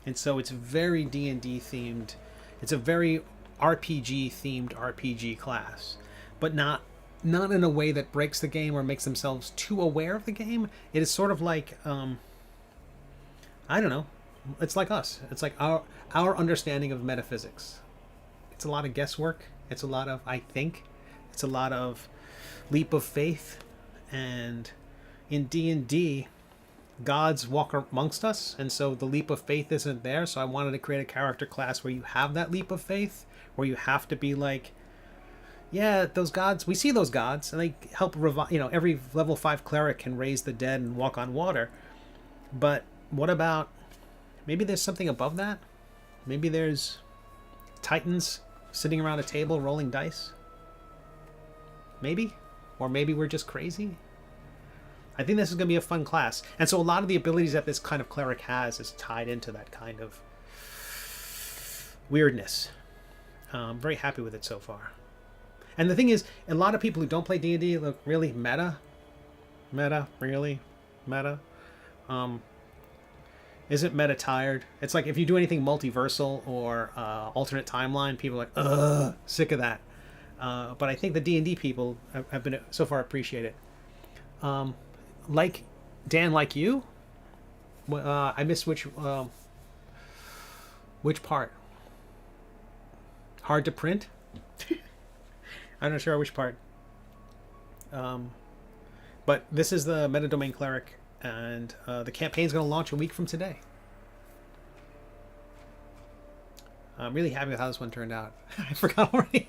and so it's very D&D themed. It's a very RPG themed RPG class, but not in a way that breaks the game or makes themselves too aware of the game. It is sort of like I don't know. It's like us. It's like our understanding of metaphysics. It's a lot of guesswork. It's a lot of I think. It's a lot of leap of faith. And in D&D, gods walk amongst us, and so the leap of faith isn't there. So I wanted to create a character class where you have that leap of faith, where you have to be like, yeah, those gods, we see those gods, and they help revive. Every level 5 cleric can raise the dead and walk on water. But what about, maybe there's something above that? Maybe there's titans sitting around a table rolling dice? Maybe? Or maybe we're just crazy? I think this is going to be a fun class. And so a lot of the abilities that this kind of cleric has is tied into that kind of weirdness. I'm very happy with it so far. And the thing is, a lot of people who don't play D&D look really meta. Really? Meta? Isn't meta tired? It's like if you do anything multiversal or alternate timeline, people are like, ugh, sick of that. But I think the D&D people have been so far appreciate it. Like Dan, like you, I missed which part. Hard to print. I'm not sure which part. But this is the Metadomain Cleric, and the campaign's going to launch a week from today. I'm really happy with how this one turned out. I forgot already.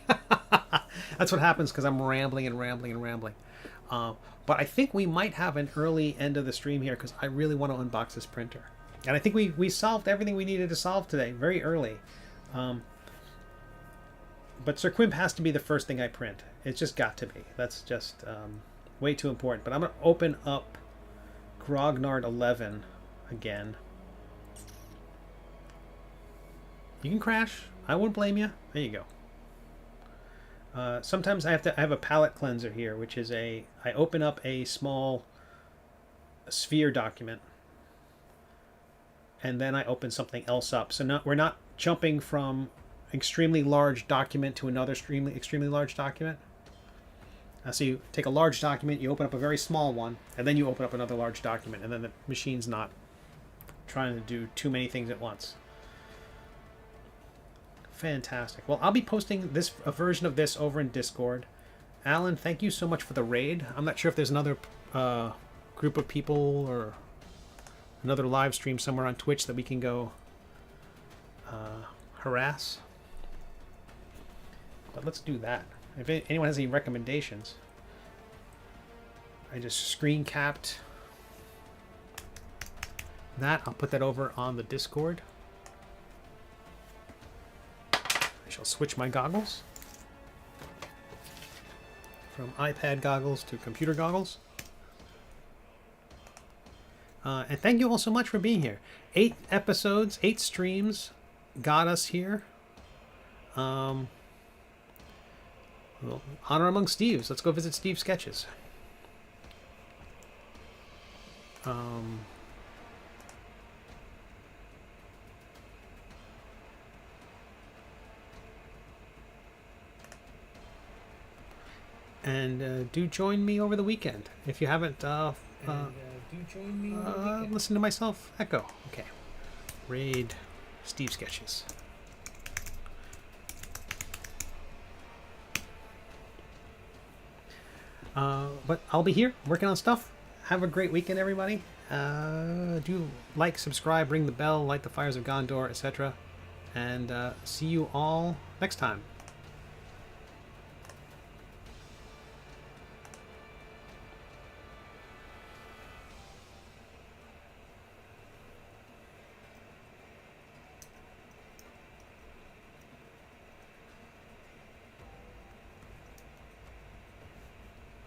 That's what happens because I'm rambling. But I think we might have an early end of the stream here because I really want to unbox this printer. And I think we solved everything we needed to solve today very early. But Sir Quimp has to be the first thing I print. It's just got to be. That's just way too important. But I'm going to open up Grognard 11 again. You can crash. I won't blame you. There you go. Sometimes I have a palette cleanser here, which is I open up a small sphere document, and then I open something else up. So we're not jumping from extremely large document to another extremely large document. So you take a large document, you open up a very small one, and then you open up another large document, and then the machine's not trying to do too many things at once. Fantastic. Well, I'll be posting a version of this over in Discord. Alan, thank you so much for the raid. I'm not sure if there's another group of people or another live stream somewhere on Twitch that we can go harass. But let's do that. If anyone has any recommendations. I just screen capped that. I'll put that over on the Discord. I shall switch my goggles from iPad goggles to computer goggles. And thank you all so much for being here. 8 episodes, 8 streams got us here. Well, honor among Steve's. Let's go visit Steve's sketches. And do join me over the weekend. If you haven't, listen to myself echo. Okay. Raid Steve sketches. But I'll be here working on stuff. Have a great weekend, everybody. Do like, subscribe, ring the bell, light the fires of Gondor, etc. And see you all next time.